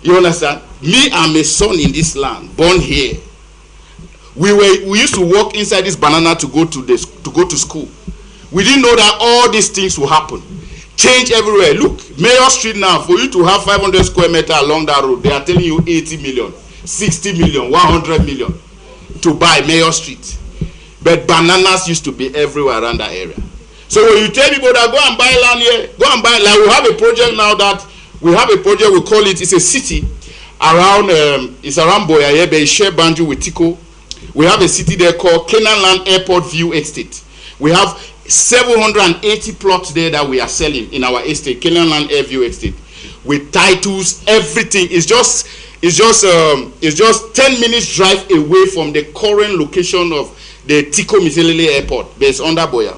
You understand? Me, I'm a son in this land, born here. We used to walk inside this banana to go to school. We didn't know that all these things will happen. Change everywhere. Look, Mayor Street now, for you to have 500 square meter along that road, they are telling you 80 million, 60 million, 100 million to buy Mayor Street. But bananas used to be everywhere around that area. So when you tell people that go and buy land here, go and buy, like we have a project now that we call it, it's a city around, it's around Boya here, but it's shared boundary with Tico. We have a city there called Canaan Land Airport View Estate. We have 780 plots there that we are selling in our estate, Canaan Land Air View Estate, with titles, everything. It's just 10 minutes drive away from the current location of the Tico Miselele Airport, but it's under Boya.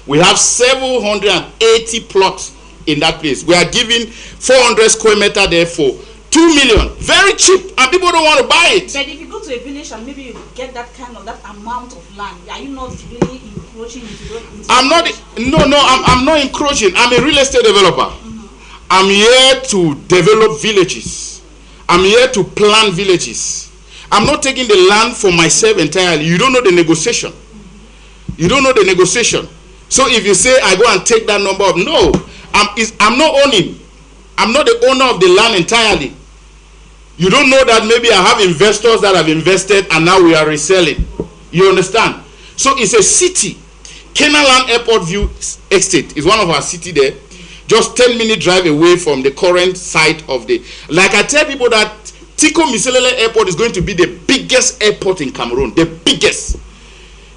We have 780 plots in that place. We are giving 400 square meter there for 2 million. Very cheap, and people don't want to buy it. But if you go to a village and maybe you get that kind of, that amount of land, are you not really encroaching into I'm not encroaching. I'm a real estate developer. Mm-hmm. I'm here to develop villages. I'm here to plan villages. I'm not taking the land for myself entirely. You don't know the negotiation. Mm-hmm. You don't know the negotiation. So if you say I go and take that number of, no, I'm not owning. I'm not the owner of the land entirely. You don't know that maybe I have investors that have invested and now we are reselling. You understand? So it's a city. Canaan Land Airport View Estate is one of our city there. Just 10-minute drive away from the current site of the... Like I tell people that Tico Miselele Airport is going to be the biggest airport in Cameroon. The biggest.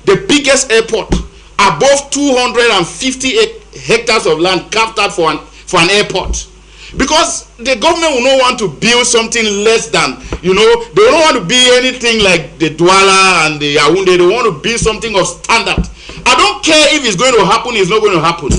The biggest airport. Above 250 hectares of land carved out for an airport. Because the government will not want to build something less than, they don't want to build anything like the Douala and the Yaoundé. They want to build something of standard. I don't care if it's going to happen, it's not going to happen.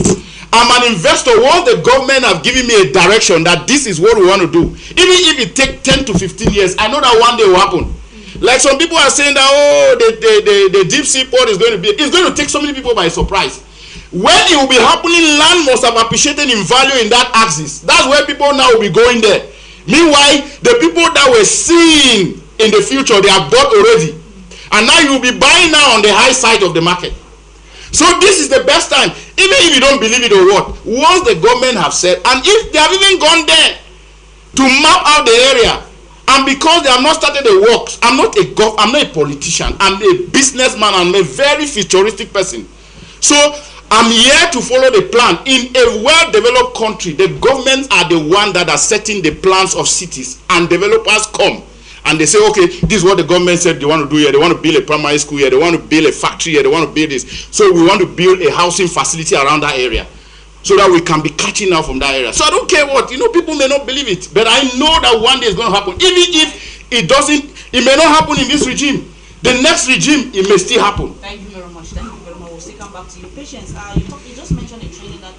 I'm an investor. Once the government have given me a direction that this is what we want to do, even if it takes 10 to 15 years, I know that one day will happen. Like some people are saying that, the deep sea port is going to take so many people by surprise. When it will be happening, land must have appreciated in value in that axis. That's where people now will be going there. Meanwhile, the people that were seeing in the future, they have bought already. And now you will be buying now on the high side of the market. So this is the best time. Even if you don't believe it or what, once the government have said, and if they have even gone there to map out the area, and because they have not started the works, I'm not a politician, I'm a businessman, I'm a very futuristic person. So I'm here to follow the plan. In a well-developed country, the governments are the ones that are setting the plans of cities, and developers come and they say, okay, this is what the government said they want to do here. They want to build a primary school here, they want to build a factory here, they want to build this. So we want to build a housing facility around that area so that we can be catching out from that area. So I don't care what, people may not believe it, but I know that one day it's going to happen. Even if it doesn't, it may not happen in this regime. The next regime, it may still happen. Thank you very much. Thank you very much. We'll still come back to you. Patience, you just mentioned a training that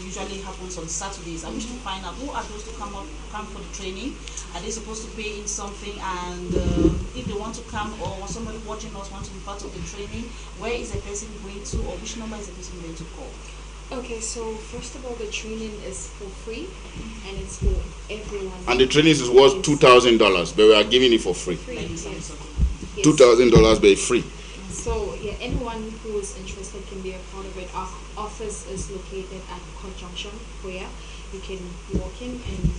usually happens on Saturdays. I wish to find out who are those to come for the training. Are they supposed to pay in something? And if they want to come, or somebody watching us wants to be part of the training, where is a person going to, or which number is a person going to call? Okay, so first of all, the training is for free, and it's for everyone. And the training is worth $2,000, but we are giving it for free. Yes. $2,000, but free. So yeah, anyone who is interested can be a part of it. Our office is located at Court Junction, where you can walk in and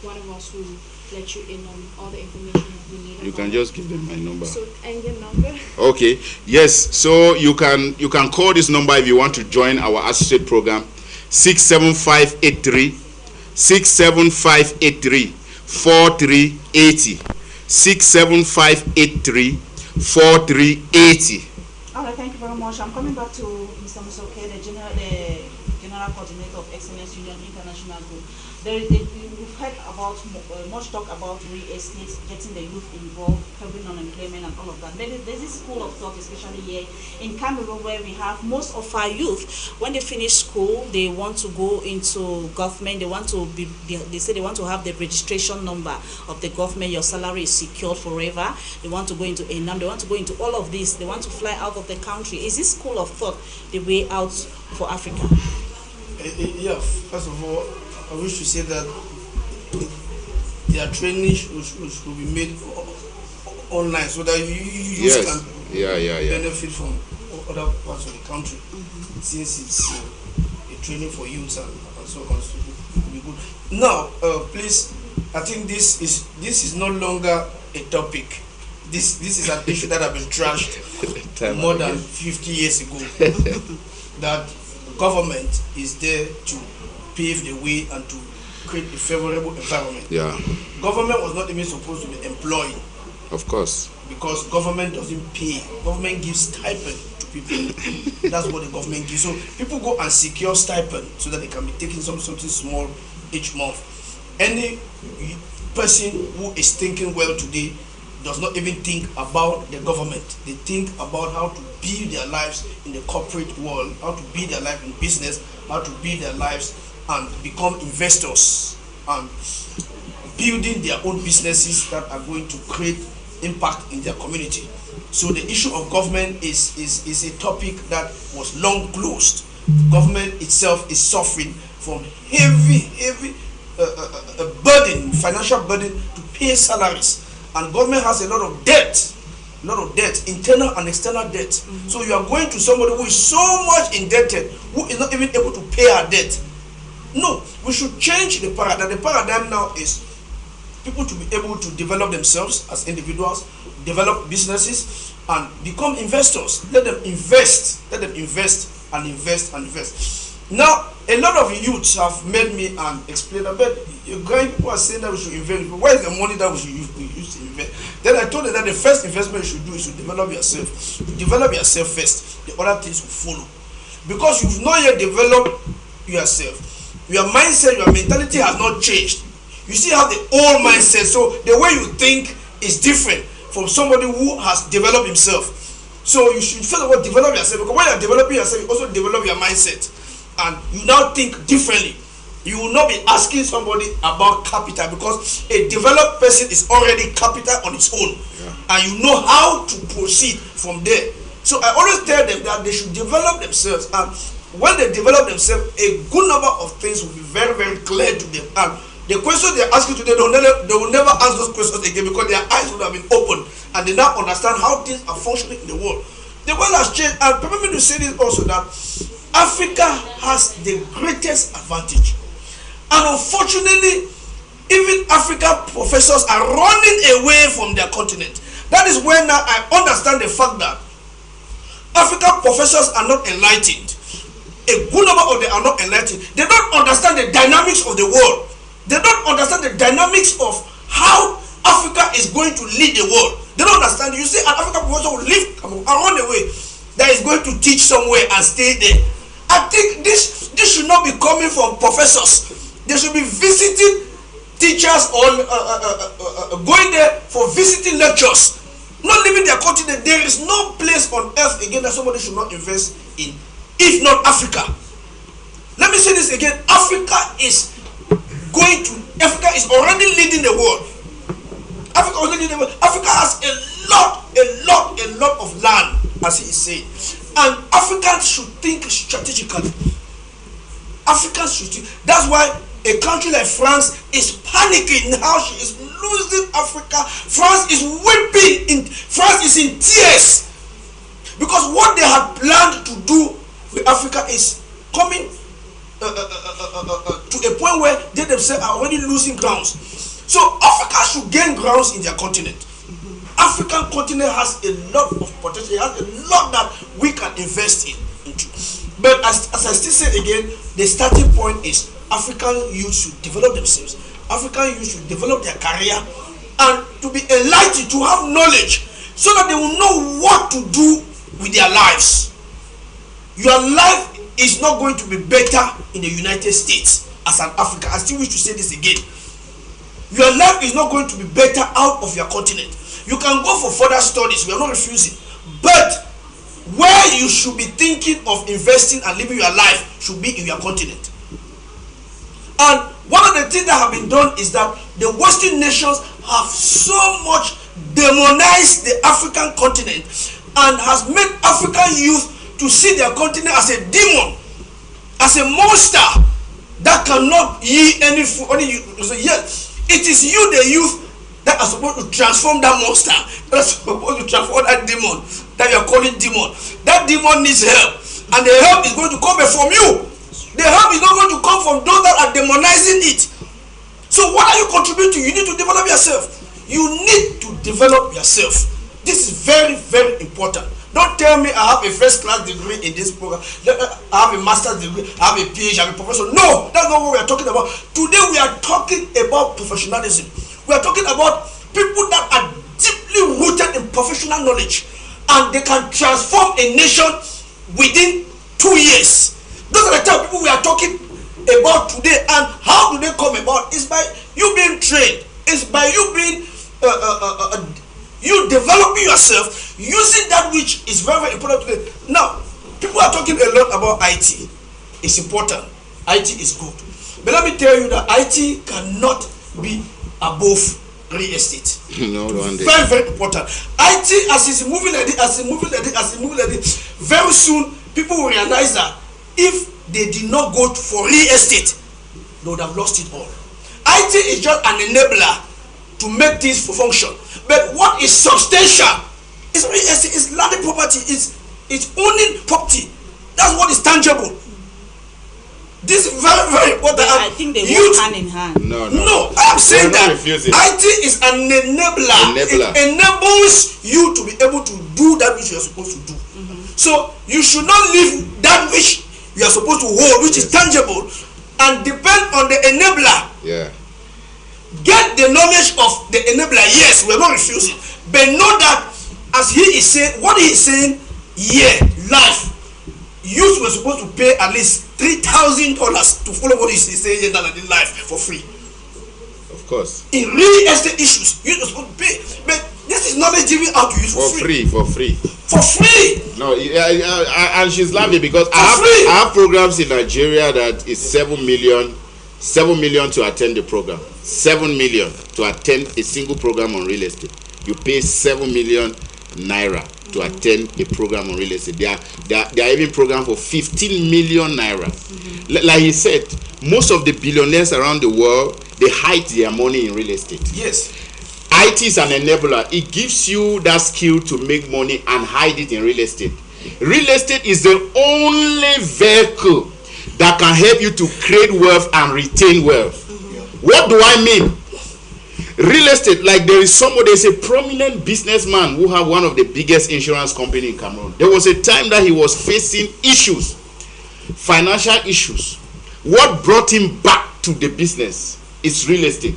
one of us will let you in on all the information you need. You can just give them my number. So, and your number? Okay. Yes. So you can call this number if you want to join our associate program. 67583 4380. 67583 4380. All right, thank you very much. I'm coming back to Mr. Musoke, the general coordinator of Excellence Union International Group. We've heard about much talk about real estate, getting the youth involved, curbing unemployment, and all of that. There's this school of thought, especially here in Cameroon, where we have most of our youth. When they finish school, they want to go into government. They want to they say they want to have the registration number of the government. Your salary is secured forever. They want to go into ENAM. They want to go into all of this. They want to fly out of the country. Is this school of thought the way out for Africa? Yeah. First of all, I wish to say that their training should be made online so that you can benefit from other parts of the country, since it's a training for youth and so on. So it will be good. Now, please, I think this is no longer a topic. This is an issue that has been trashed more than 50 years ago. That government is there to pave the way and to create a favorable environment. Yeah. Government was not even supposed to be employed. Of course. Because government doesn't pay. Government gives stipend to people. That's what the government gives. So people go and secure stipend so that they can be taking something small each month. Any person who is thinking well today does not even think about the government. They think about how to build their lives in the corporate world, how to build their life in business, how to build their lives and become investors and building their own businesses that are going to create impact in their community. So the issue of government is a topic that was long closed. Government itself is suffering from heavy burden, financial burden to pay salaries, and government has a lot of debt, internal and external debt. So you are going to somebody who is so much indebted, who is not even able to pay our debt. No, we should change the paradigm. The paradigm now is people to be able to develop themselves as individuals, develop businesses, and become investors. Let them invest and invest. Now, a lot of youths have made me and explain that, but people are saying that we should invest. But where is the money that we should use to invest? Then I told them that the first investment you should do is to develop yourself. Develop yourself first. The other things will follow. Because you've not yet developed yourself. Your mindset, your mentality has not changed. You still have the old mindset. So the way you think is different from somebody who has developed himself. So you should first of all develop yourself, because when you're developing yourself, you also develop your mindset. And you now think differently. You will not be asking somebody about capital, because a developed person is already capital on its own. And you know how to proceed from there. So I always tell them that they should develop themselves. And when they develop themselves, a good number of things will be very, very clear to them. And the questions they ask you today, they will never ask those questions again, because their eyes would have been opened and they now understand how things are functioning in the world. The world has changed, and permit me to say this also, that Africa has the greatest advantage. And unfortunately, even African professors are running away from their continent. That is when now I understand the fact that African professors are not enlightened. A good number of them are not enlightened. They don't understand the dynamics of the world. They don't understand the dynamics of how Africa is going to lead the world. They don't understand. You see, an African professor will leave and run away, that is going to teach somewhere and stay there. I think this should not be coming from professors. They should be visiting teachers or going there for visiting lectures, not leaving their continent. There is no place on earth again that somebody should not invest in, if not Africa. Let me say this again. Africa is already leading the world. Africa has a lot of land, as he is saying. And Africans should think strategically. That's why a country like France is panicking now. She is losing Africa. France is weeping. France is in tears. Because what they had planned to do with Africa is coming to a point where they themselves are already losing grounds. So Africa should gain grounds in their continent. African continent has a lot of potential. It has a lot that we can invest into. But as I still say again, the starting point is African youth should develop themselves. African youth should develop their career and to be enlightened, to have knowledge, so that they will know what to do with their lives. Your life is not going to be better in the United States as an African. I still wish to say this again. Your life is not going to be better out of your continent. You can go for further studies, we are not refusing. But where you should be thinking of investing and living your life should be in your continent. And one of the things that have been done is that the Western nations have so much demonized the African continent and has made African youth to see their continent as a demon, as a monster that cannot yield any food. Yes, it is you, the youth, that are supposed to transform that monster, that are supposed to transform that demon that you are calling demon. That demon needs help, and the help is going to come from you. The help is not going to come from those that are demonizing it. So what are you contributing? You need to develop yourself. You need to develop yourself. This is very, very important. Don't tell me I have a first class degree in this program, I have a master's degree, I have a PhD, I have a professor. No, that's not what we are talking about. Today we are talking about professionalism. We are talking about people that are deeply rooted in professional knowledge, and they can transform a nation within 2 years. Those are the type of people we are talking about today. And how do they come about? It's by you being trained. It's by you being you developing yourself, using that which is very, very important today. Now, people are talking a lot about IT. It's important. IT is good. But let me tell you that IT cannot be above real estate. No, very, very important. IT, as it's moving like this, very soon people will realize that if they did not go for real estate, they would have lost it all. IT is just an enabler to make things function. But what is substantial is real estate, is landed property, it's owning property. That's what is tangible. This is very, very important. I think they work hand in hand. No, I am saying that IT is an enabler. It enables you to be able to do that which you are supposed to do. So you should not leave that which you are supposed to hold, which is tangible, and depend on the enabler. Yeah. Get the knowledge of the enabler. Yes, we are not refusing, but know that as he is saying, what he is saying, life. Youth were supposed to pay at least $3,000 to follow what he is saying in life for free. Of course. In real estate issues, you are supposed to pay, but this is knowledge given out to you for free. For free. For free. No, and she's laughing because I have programs in Nigeria that is 7 million to attend the program. 7 million to attend a single program on real estate. You pay 7 million naira to attend a program on real estate. There are even programs for 15 million naira. Like he said, most of the billionaires around the world, they hide their money in real estate. Yes. IT is an enabler. It gives you that skill to make money and hide it in real estate. Real estate is the only vehicle that can help you to create wealth and retain wealth. What do I mean? Real estate, like there's a prominent businessman who have one of the biggest insurance company in Cameroon. There was a time that he was facing issues, financial issues. What brought him back to the business is real estate.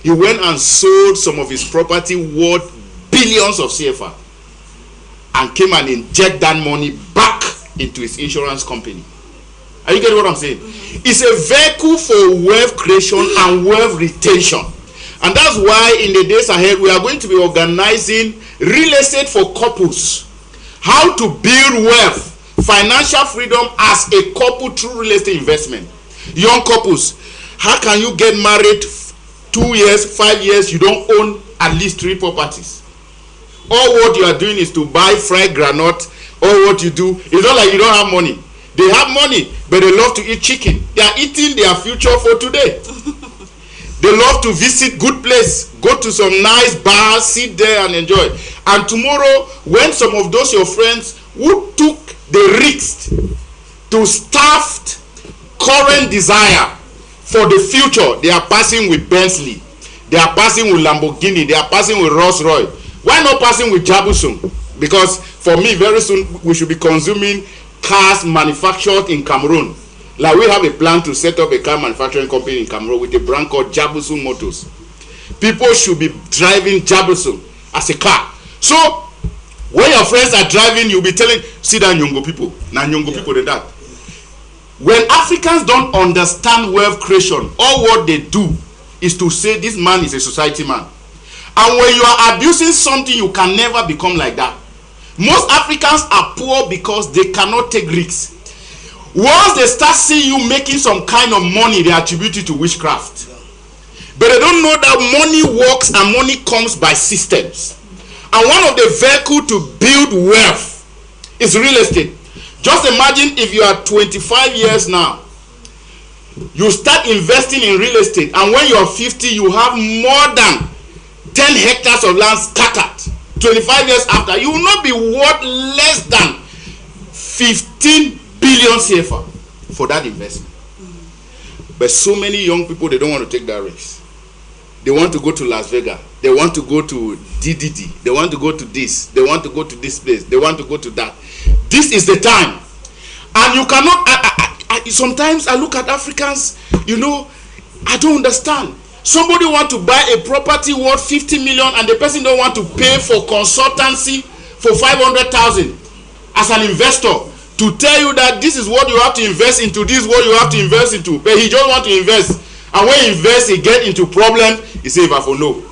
He went and sold some of his property worth billions of CFA and came and inject that money back into his insurance company. Are you getting what I'm saying? It's a vehicle for wealth creation and wealth retention. And that's why in the days ahead, we are going to be organizing real estate for couples. How to build wealth, financial freedom as a couple through real estate investment. Young couples, how can you get married 2 years, 5 years, you don't own at least 3 properties? All what you are doing is to buy fried granite. All what you do, it's not like you don't have money. They have money, but they love to eat chicken. They are eating their future for today. They love to visit good place, go to some nice bars, sit there and enjoy. And tomorrow, when some of those your friends who took the risk to staff current desire for the future. They are passing with Bentley, they are passing with Lamborghini, they are passing with Rolls-Royce. Why not passing with Jabusum? Because for me, very soon we should be consuming cars manufactured in Cameroon. Like we have a plan to set up a car manufacturing company in Cameroon with a brand called Jabusum Motors. People should be driving Jabusum as a car. So when your friends are driving, you'll be telling, see that Nyongo people. Now Nyongo people than that. When Africans don't understand wealth creation, all what they do is to say this man is a society man. And when you are abusing something, you can never become like that. Most Africans are poor because they cannot take risks. Once they start seeing you making some kind of money, they attribute it to witchcraft. But they don't know that money works and money comes by systems. And one of the vehicles to build wealth is real estate. Just imagine if you are 25 years now, you start investing in real estate, and when you are 50, you have more than 10 hectares of land scattered. 25 years after, you will not be worth less than 15 billion CFA for that investment. But so many young people, they don't want to take that risk. They want to go to Las Vegas. They want to go to DDD. They want to go to this. They want to go to this place. They want to go to that. This is the time. And you cannot, sometimes I look at Africans, you know, I don't understand. Somebody want to buy a property worth 50 million and the person don't want to pay for consultancy for 500,000 as an investor to tell you that this is what you have to invest into, this is what you have to invest into. But he just want to invest. And when he invests, he get into problem. He say, if I for no,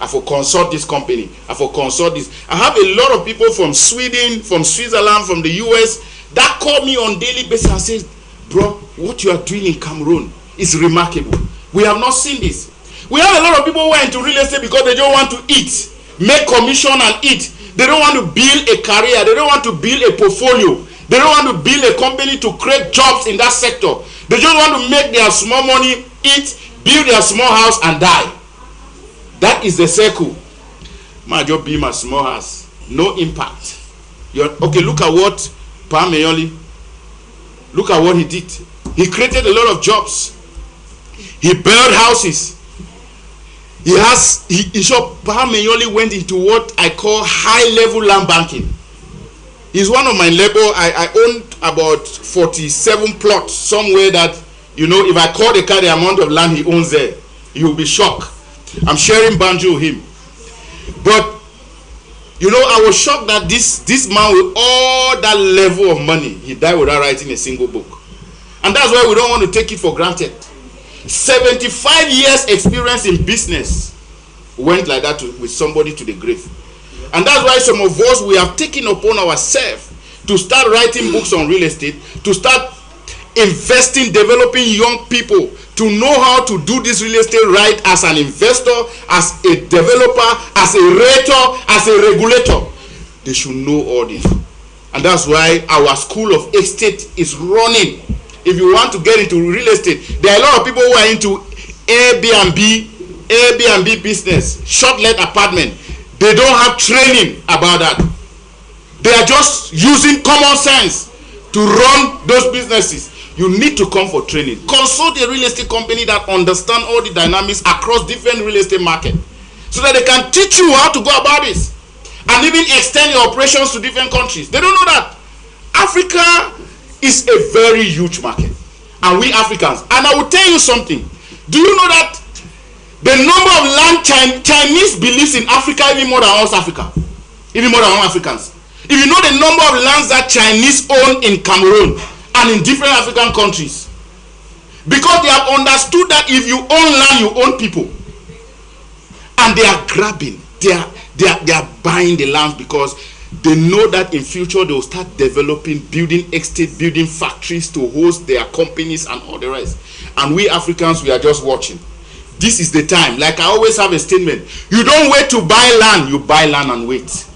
I for consult this company, I for consult this. I have a lot of people from Sweden, from Switzerland, from the US that call me on daily basis and say, bro, what you are doing in Cameroon is remarkable. We have not seen this. We have a lot of people who are into real estate because they don't want to eat, make commission and eat. They don't want to build a career. They don't want to build a portfolio. They don't want to build a company to create jobs in that sector. They just want to make their small money, eat, build their small house and die. That is the circle. My job be my small house. No impact. Okay, look at what Pameyoli, look at what he did. He created a lot of jobs. He built houses. Pameyoli went into what I call high-level land banking. He's one of my labor. I owned about 47 plots somewhere that, you know, if I call the car the amount of land he owns there, you will be shocked. I'm sharing banjo with him. But, you know, I was shocked that this man with all that level of money, he died without writing a single book. And that's why we don't want to take it for granted. 75 years experience in business went like that with somebody to the grave. And that's why some of us, we have taken upon ourselves to start writing books on real estate, to start investing, developing young people to know how to do this real estate right as an investor, as a developer, as a rater, as a regulator. They should know all this. And that's why our school of estate is running. If you want to get into real estate, there are a lot of people who are into Airbnb business, short-let apartment. They don't have training about that. They are just using common sense to run those businesses. You need to come for training. Consult a real estate company that understand all the dynamics across different real estate market, so that they can teach you how to go about this and even extend your operations to different countries. They don't know that Africa is a very huge market, and we Africans. And I will tell you something. Do you know that the number of land Chinese believes in Africa even more than us Africa, even more than us Africans? If you know the number of lands that Chinese own in Cameroon and in different African countries, because they have understood that if you own land, you own people, and they are grabbing, they are buying the land because they know that in future they will start developing, building estate, building factories to host their companies and all the rest. And we Africans, we are just watching. This is the time. Like I always have a statement: you don't wait to buy land, you buy land and wait.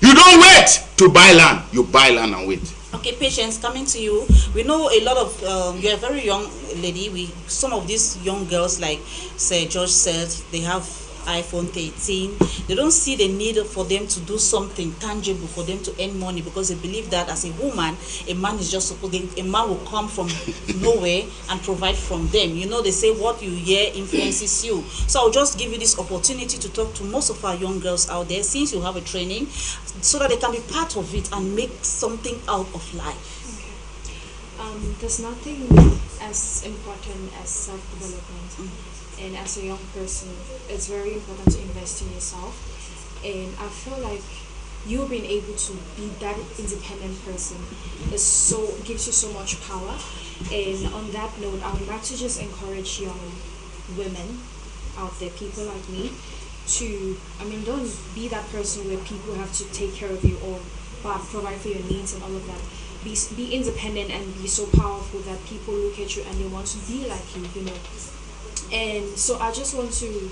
You don't wait to buy land, you buy land and wait. Okay, Patience, coming to you. We know a lot of, you're a very young lady. Some of these young girls, like Sir George said, they have iPhone 13. They don't see the need for them to do something tangible for them to earn money, because they believe that as a woman, a man is just supposed, a man will come from nowhere and provide from them. You know, they say what you hear influences you. So I'll just give you this opportunity to talk to most of our young girls out there, since you have a training, so that they can be part of it and make something out of life. There's nothing as important as self-development. And as a young person, it's very important to invest in yourself. And I feel like you being able to be that independent person gives you so much power. And on that note, I would like to just encourage young women out there, people like me, don't be that person where people have to take care of you or provide for your needs and all of that. Be independent and be so powerful that people look at you and they want to be like you, you know. And so I just want to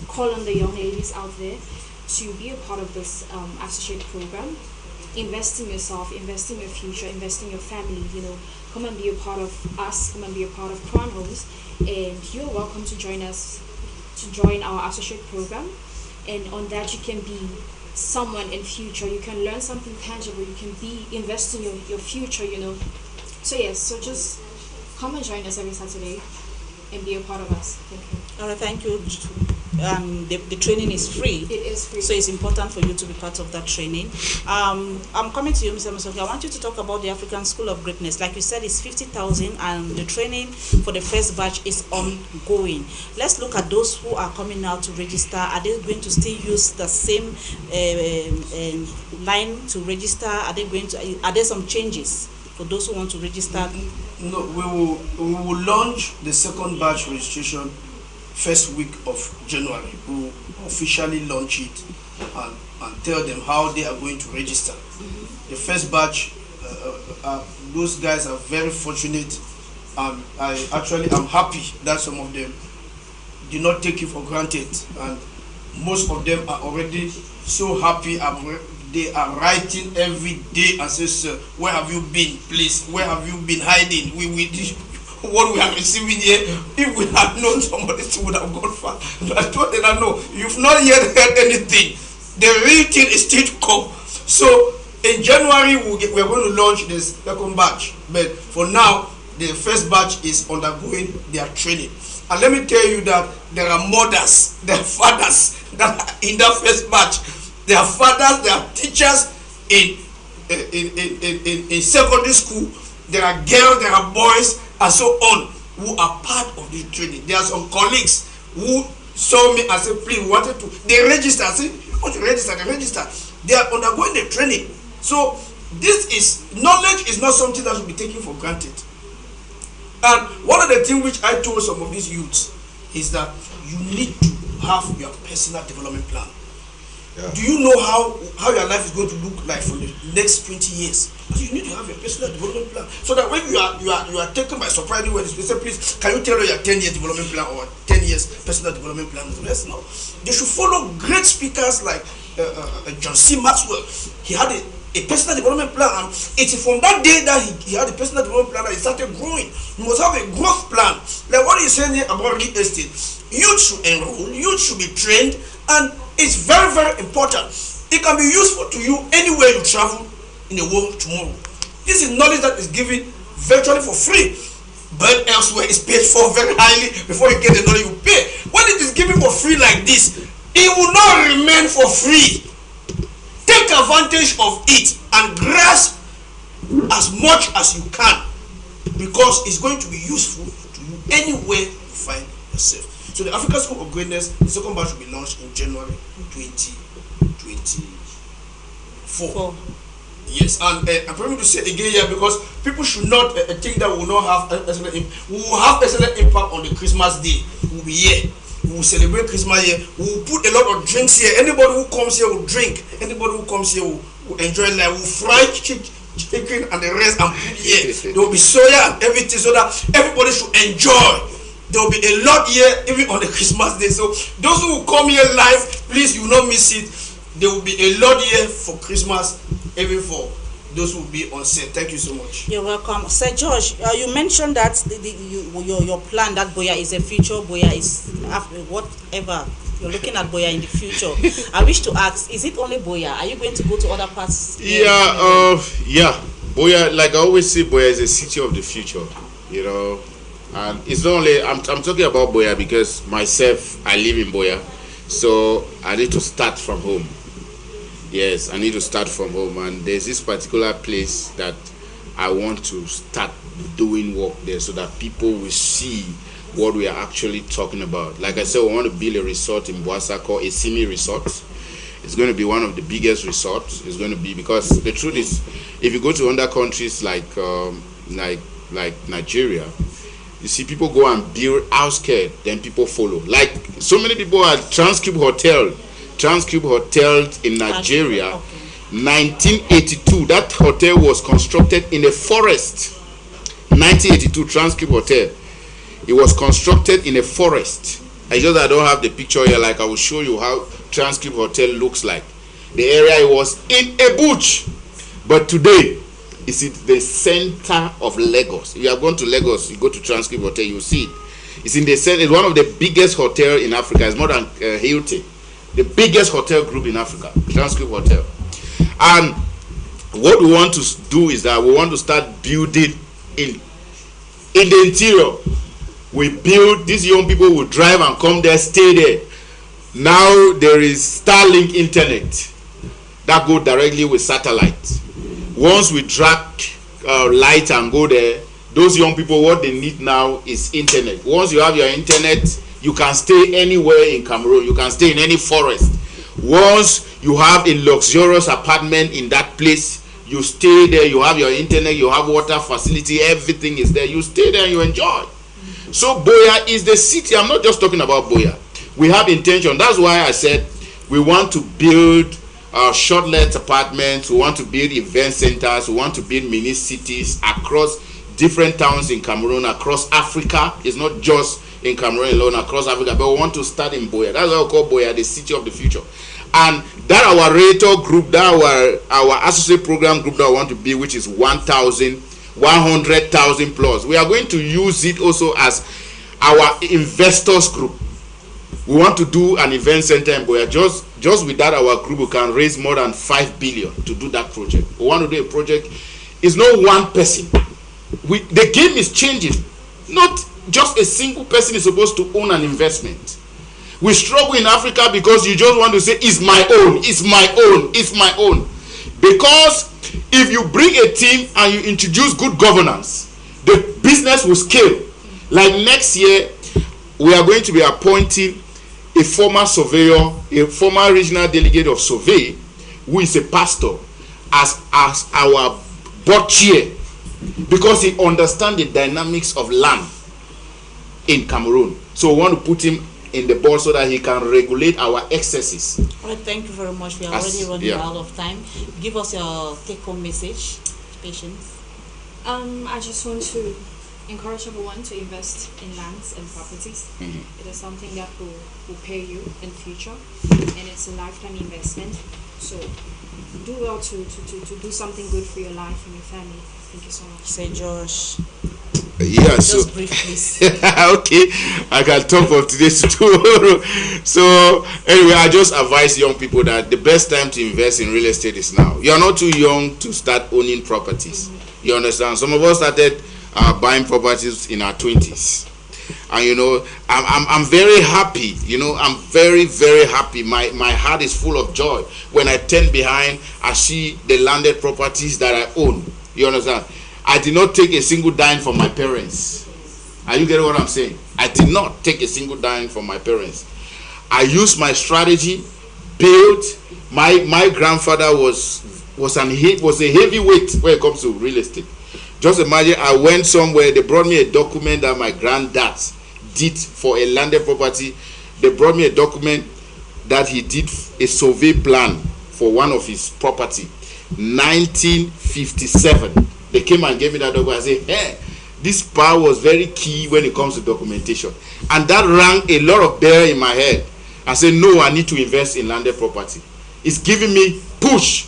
call on the young ladies out there to be a part of this associate program. Invest in yourself, invest in your future, invest in your family, you know. Come and be a part of us, come and be a part of Crown Homes, and you're welcome to join us, to join our associate program. And on that you can be someone in future, you can learn something tangible, you can invest in your future, you know. So yes, so just come and join us every Saturday and be a part of us. Thank you. All right, thank you. The training is free. It is free. So it's important for you to be part of that training. I'm coming to you, Mr. Musoke. I want you to talk about the African School of Greatness. Like you said, it's 50,000 and the training for the first batch is ongoing. Let's look at those who are coming out to register. Are they going to still use the same line to register? Are there some changes for those who want to register? No, we will launch the second batch registration first week of January. We will officially launch it and tell them how they are going to register. The first batch, those guys are very fortunate. I'm happy that some of them did not take it for granted, and most of them are already so happy. They are writing every day and say, "Sir, where have you been? Please, where have you been hiding? What we are receiving here, if we had known somebody would have gone far." I told them, "No, you've not yet heard anything. The real thing is still to come." So in January we're going to launch this second batch, but for now the first batch is undergoing their training. And let me tell you that there are mothers, there are fathers that are in that first batch. There are fathers, there are teachers in secondary school. There are girls, there are boys, and so on, who are part of the training. There are some colleagues who saw me and said, "Please, wanted to." They register. I said, "You want to register?" They register. They are undergoing the training. So knowledge is not something that should be taken for granted. And one of the things which I told some of these youths is that you need to have your personal development plan. Yeah. Do you know how your life is going to look like for the next 20 years? You need to have your personal development plan, so that when you are taken by surprise when they say, "Please, can you tell us your 10-year development plan or 10 years personal development plan?" Yes, no. They should follow great speakers like John C. Maxwell. He had a personal development plan, and it is from that day that he had a personal development plan that he started growing. You must have a growth plan. Like what he's saying here about real estate, youth should enroll, youth should be trained, and it's very, very important. It can be useful to you anywhere you travel in the world tomorrow. This is knowledge that is given virtually for free, but elsewhere is paid for very highly. Before you get the knowledge, you pay. When it is given for free like this, it will not remain for free. Take advantage of it and grasp as much as you can, because it's going to be useful to you anywhere you find yourself. So the African School of Greatness, the second batch will be launched in January 2024. Yes, and I'm going to say it again here, because people should not think that we will not have excellent impact. We will have excellent impact on the Christmas day. We will be here. We will celebrate Christmas here. We will put a lot of drinks here. Anybody who comes here will drink. Anybody who comes here will enjoy life. We will fry chicken and the rest and put here. There will be soya and everything, so that everybody should enjoy. There will be a lot here even on the Christmas day. So those who will come here live, please, you will not miss it. There will be a lot here for Christmas, even for those who will be on set. Thank you so much. You're welcome. Sir George, you mentioned that your plan that Boya is a future, Boya is after whatever. You're looking at Boya in the future. I wish to ask, is it only Boya? Are you going to go to other parts? Yeah. Boya, like I always say, Boya is a city of the future, you know. And it's not only, I'm talking about Boya because myself, I live in Boya. So I need to start from home. Yes, I need to start from home. And there's this particular place that I want to start doing work there so that people will see what we are actually talking about. Like I said, we want to build a resort in Boassa called a Simi Resort. It's going to be one of the biggest resorts. It's going to be, because the truth is, if you go to other countries like Nigeria, you see people go and build outskirts, then people follow. Like so many people at Transcube Hotel in Nigeria, 1982. That hotel was constructed in a forest. 1982 Transcube Hotel. It was constructed in a forest. I don't have the picture here. Like I will show you how Transcube Hotel looks like. The area was in a bush, but today it's in the center of Lagos. If you have gone to Lagos, you go to Transcube Hotel, you see it. It's in the center. It's one of the biggest hotels in Africa. It's more than Hilton, the biggest hotel group in Africa, Transcube Hotel. And what we want to do is that we want to start building in the interior. We build, these young people will drive and come there, stay there. Now there is Starlink internet that go directly with satellite. Once we drag light and go there, those young people, what they need now is internet. Once you have your internet, you can stay anywhere in Cameroon. You can stay in any forest. Once you have a luxurious apartment in that place, you stay there, you have your internet, you have water facility, everything is there. You stay there and you enjoy. So Boya is the city. I'm not just talking about Boya. We have intention. That's why I said we want to build short-let apartments. We want to build event centers. We want to build mini cities across different towns in Cameroon, across Africa. It's not just in Cameroon alone, across Africa. But we want to start in Boya. That's why we call Boya the city of the future. And that our Rator group, that our associate program group that we want to build, which is 100,000 plus. We are going to use it also as our investors group. We want to do an event center in Boya. Just with that, our group, we can raise more than 5 billion to do that project. We want to do a project. It's not one person. The game is changing. Not just a single person is supposed to own an investment. We struggle in Africa because you just want to say, it's my own, it's my own, it's my own. Because if you bring a team and you introduce good governance, the business will scale. Like next year, we are going to be appointing a former surveyor, a former regional delegate of survey, who is a pastor, as our board chair, because he understands the dynamics of land in Cameroon. So we want to put him in the board so that he can regulate our excesses. All right, thank you very much. We are already running out of time. Give us your take-home message, Patience. I just want to encourage everyone to invest in lands and properties. It is something that will pay you in future, and it's a lifetime investment. So do well to do something good for your life and your family. Thank you so much. Say Josh. Yeah, Just so brief, please. okay, I can talk of today to tomorrow. So anyway, I just advise young people that the best time to invest in real estate is now. You're not too young to start owning properties. You understand? Some of us started buying properties in our 20s, and you know, I'm very happy. You know, I'm very, very happy. My heart is full of joy when I turn behind. I see the landed properties that I own. You understand? I did not take a single dime from my parents. Are you getting what I'm saying? I did not take a single dime from my parents. I used my strategy, built. My grandfather was a heavyweight when it comes to real estate. Just imagine, I went somewhere, they brought me a document that my granddad did for a landed property. They brought me a document that he did a survey plan for one of his property, 1957. They came and gave me that document. I said, hey, this power was very key when it comes to documentation. And that rang a lot of bell in my head. I said, no, I need to invest in landed property. It's giving me push.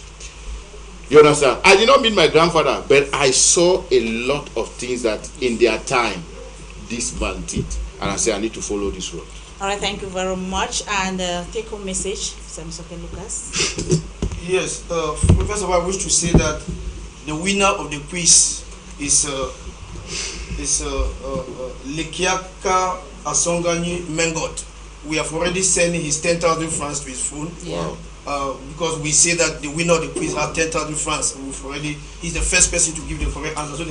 You understand? I did not meet my grandfather, but I saw a lot of things that in their time this man did, and I said I need to follow this road. All right, thank you very much. And take home message, Samson Lucas. Yes, first of all, I wish to say that the winner of the quiz is Lekiaka Asongani Mengot. We have already sent his 10,000 francs to his phone. Yeah. Because we say that the winner of the quiz has 10,000 francs. He's the first person to give the correct answer. So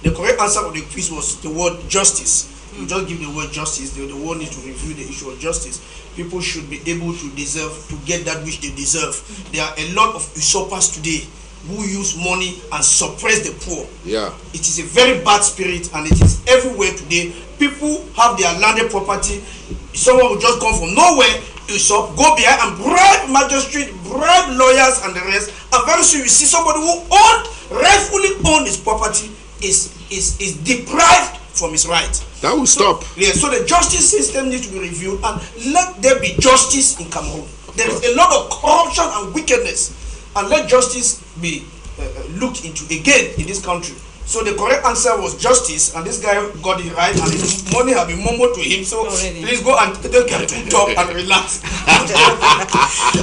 the correct answer of the quiz was the word justice. You just give the word justice. The world needs to review the issue of justice. People should be able to get that which they deserve. There are a lot of usurpers today who use money and suppress the poor. Yeah. It is a very bad spirit, and it is everywhere today. People have their landed property. Someone will just come from nowhere, usurp, go behind and bribe magistrate, bribe lawyers and the rest. And very soon you see somebody who rightfully owned his property is deprived from his right. That will stop. Yeah, so the justice system needs to be reviewed, and let there be justice in Cameroon. There is a lot of corruption and wickedness, and let justice be looked into again in this country. So the correct answer was justice, and this guy got it right, and his money have been murmured to him. So please go and don't get too top and relax.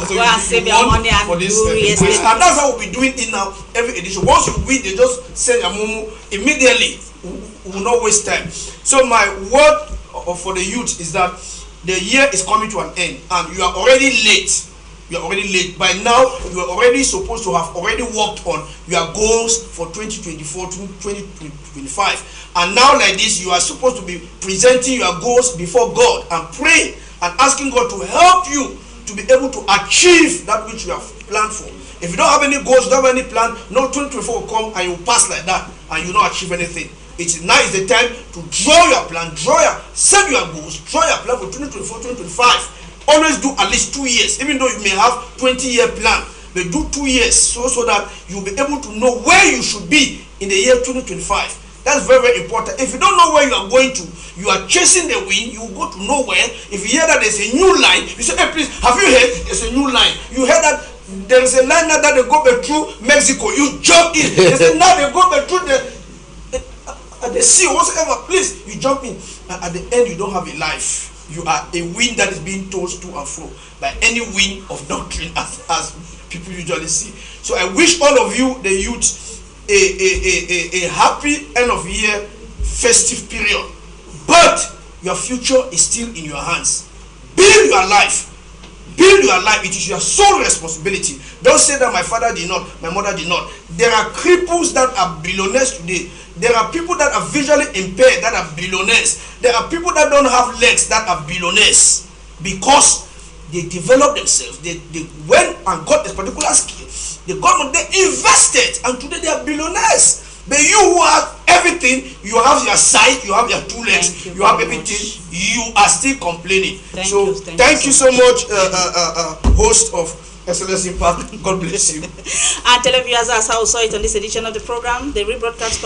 So go and save your money and for this do quiz. And that's how we'll be doing it now. Every edition, once you win, they just send a mumu immediately. We will not waste time. So my word for the youth is that the year is coming to an end, and you are already late. You are already late. By now, you are already supposed to have already worked on your goals for 2024 to 2025. And now like this, you are supposed to be presenting your goals before God and praying and asking God to help you to be able to achieve that which you have planned for. If you don't have any goals, you don't have any plan, no 2024 will come and you will pass like that and you will not achieve anything. Now is the time to draw your plan, set your goals, draw your plan for 2024, 2025. Always do at least 2 years, even though you may have 20-year plan, but do 2 years so that you'll be able to know where you should be in the year 2025. That's very, very important. If you don't know where you are going to, you are chasing the wind, you will go to nowhere. If you hear that there's a new line, you say, hey, please, have you heard there's a new line? You heard that there is a line now that they go back through Mexico. You jump in. They say, now they go back through the sea or whatsoever. Please, you jump in. And at the end, you don't have a life. You are a wind that is being tossed to and fro by any wind of doctrine, as people usually see. So I wish all of you, the youth, a happy end of year festive period. But your future is still in your hands. Build your life. Build your life. It is your sole responsibility. Don't say that my father did not, my mother did not. There are cripples that are billionaires today. There are people that are visually impaired that are billionaires. There are people that don't have legs that are billionaires because they developed themselves. They went and got this particular skill. They invested, and today they are billionaires. But you who have everything, you have your sight, you have your 2 legs, you have everything, you are still complaining. Thank you so much, host of SLS Impact. God bless you. And televiewers, that's how we saw it on this edition of the program. The rebroadcast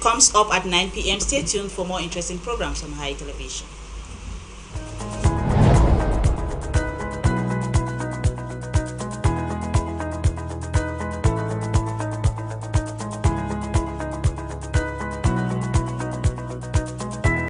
comes up at 9 p.m. Stay tuned for more interesting programs on High Television.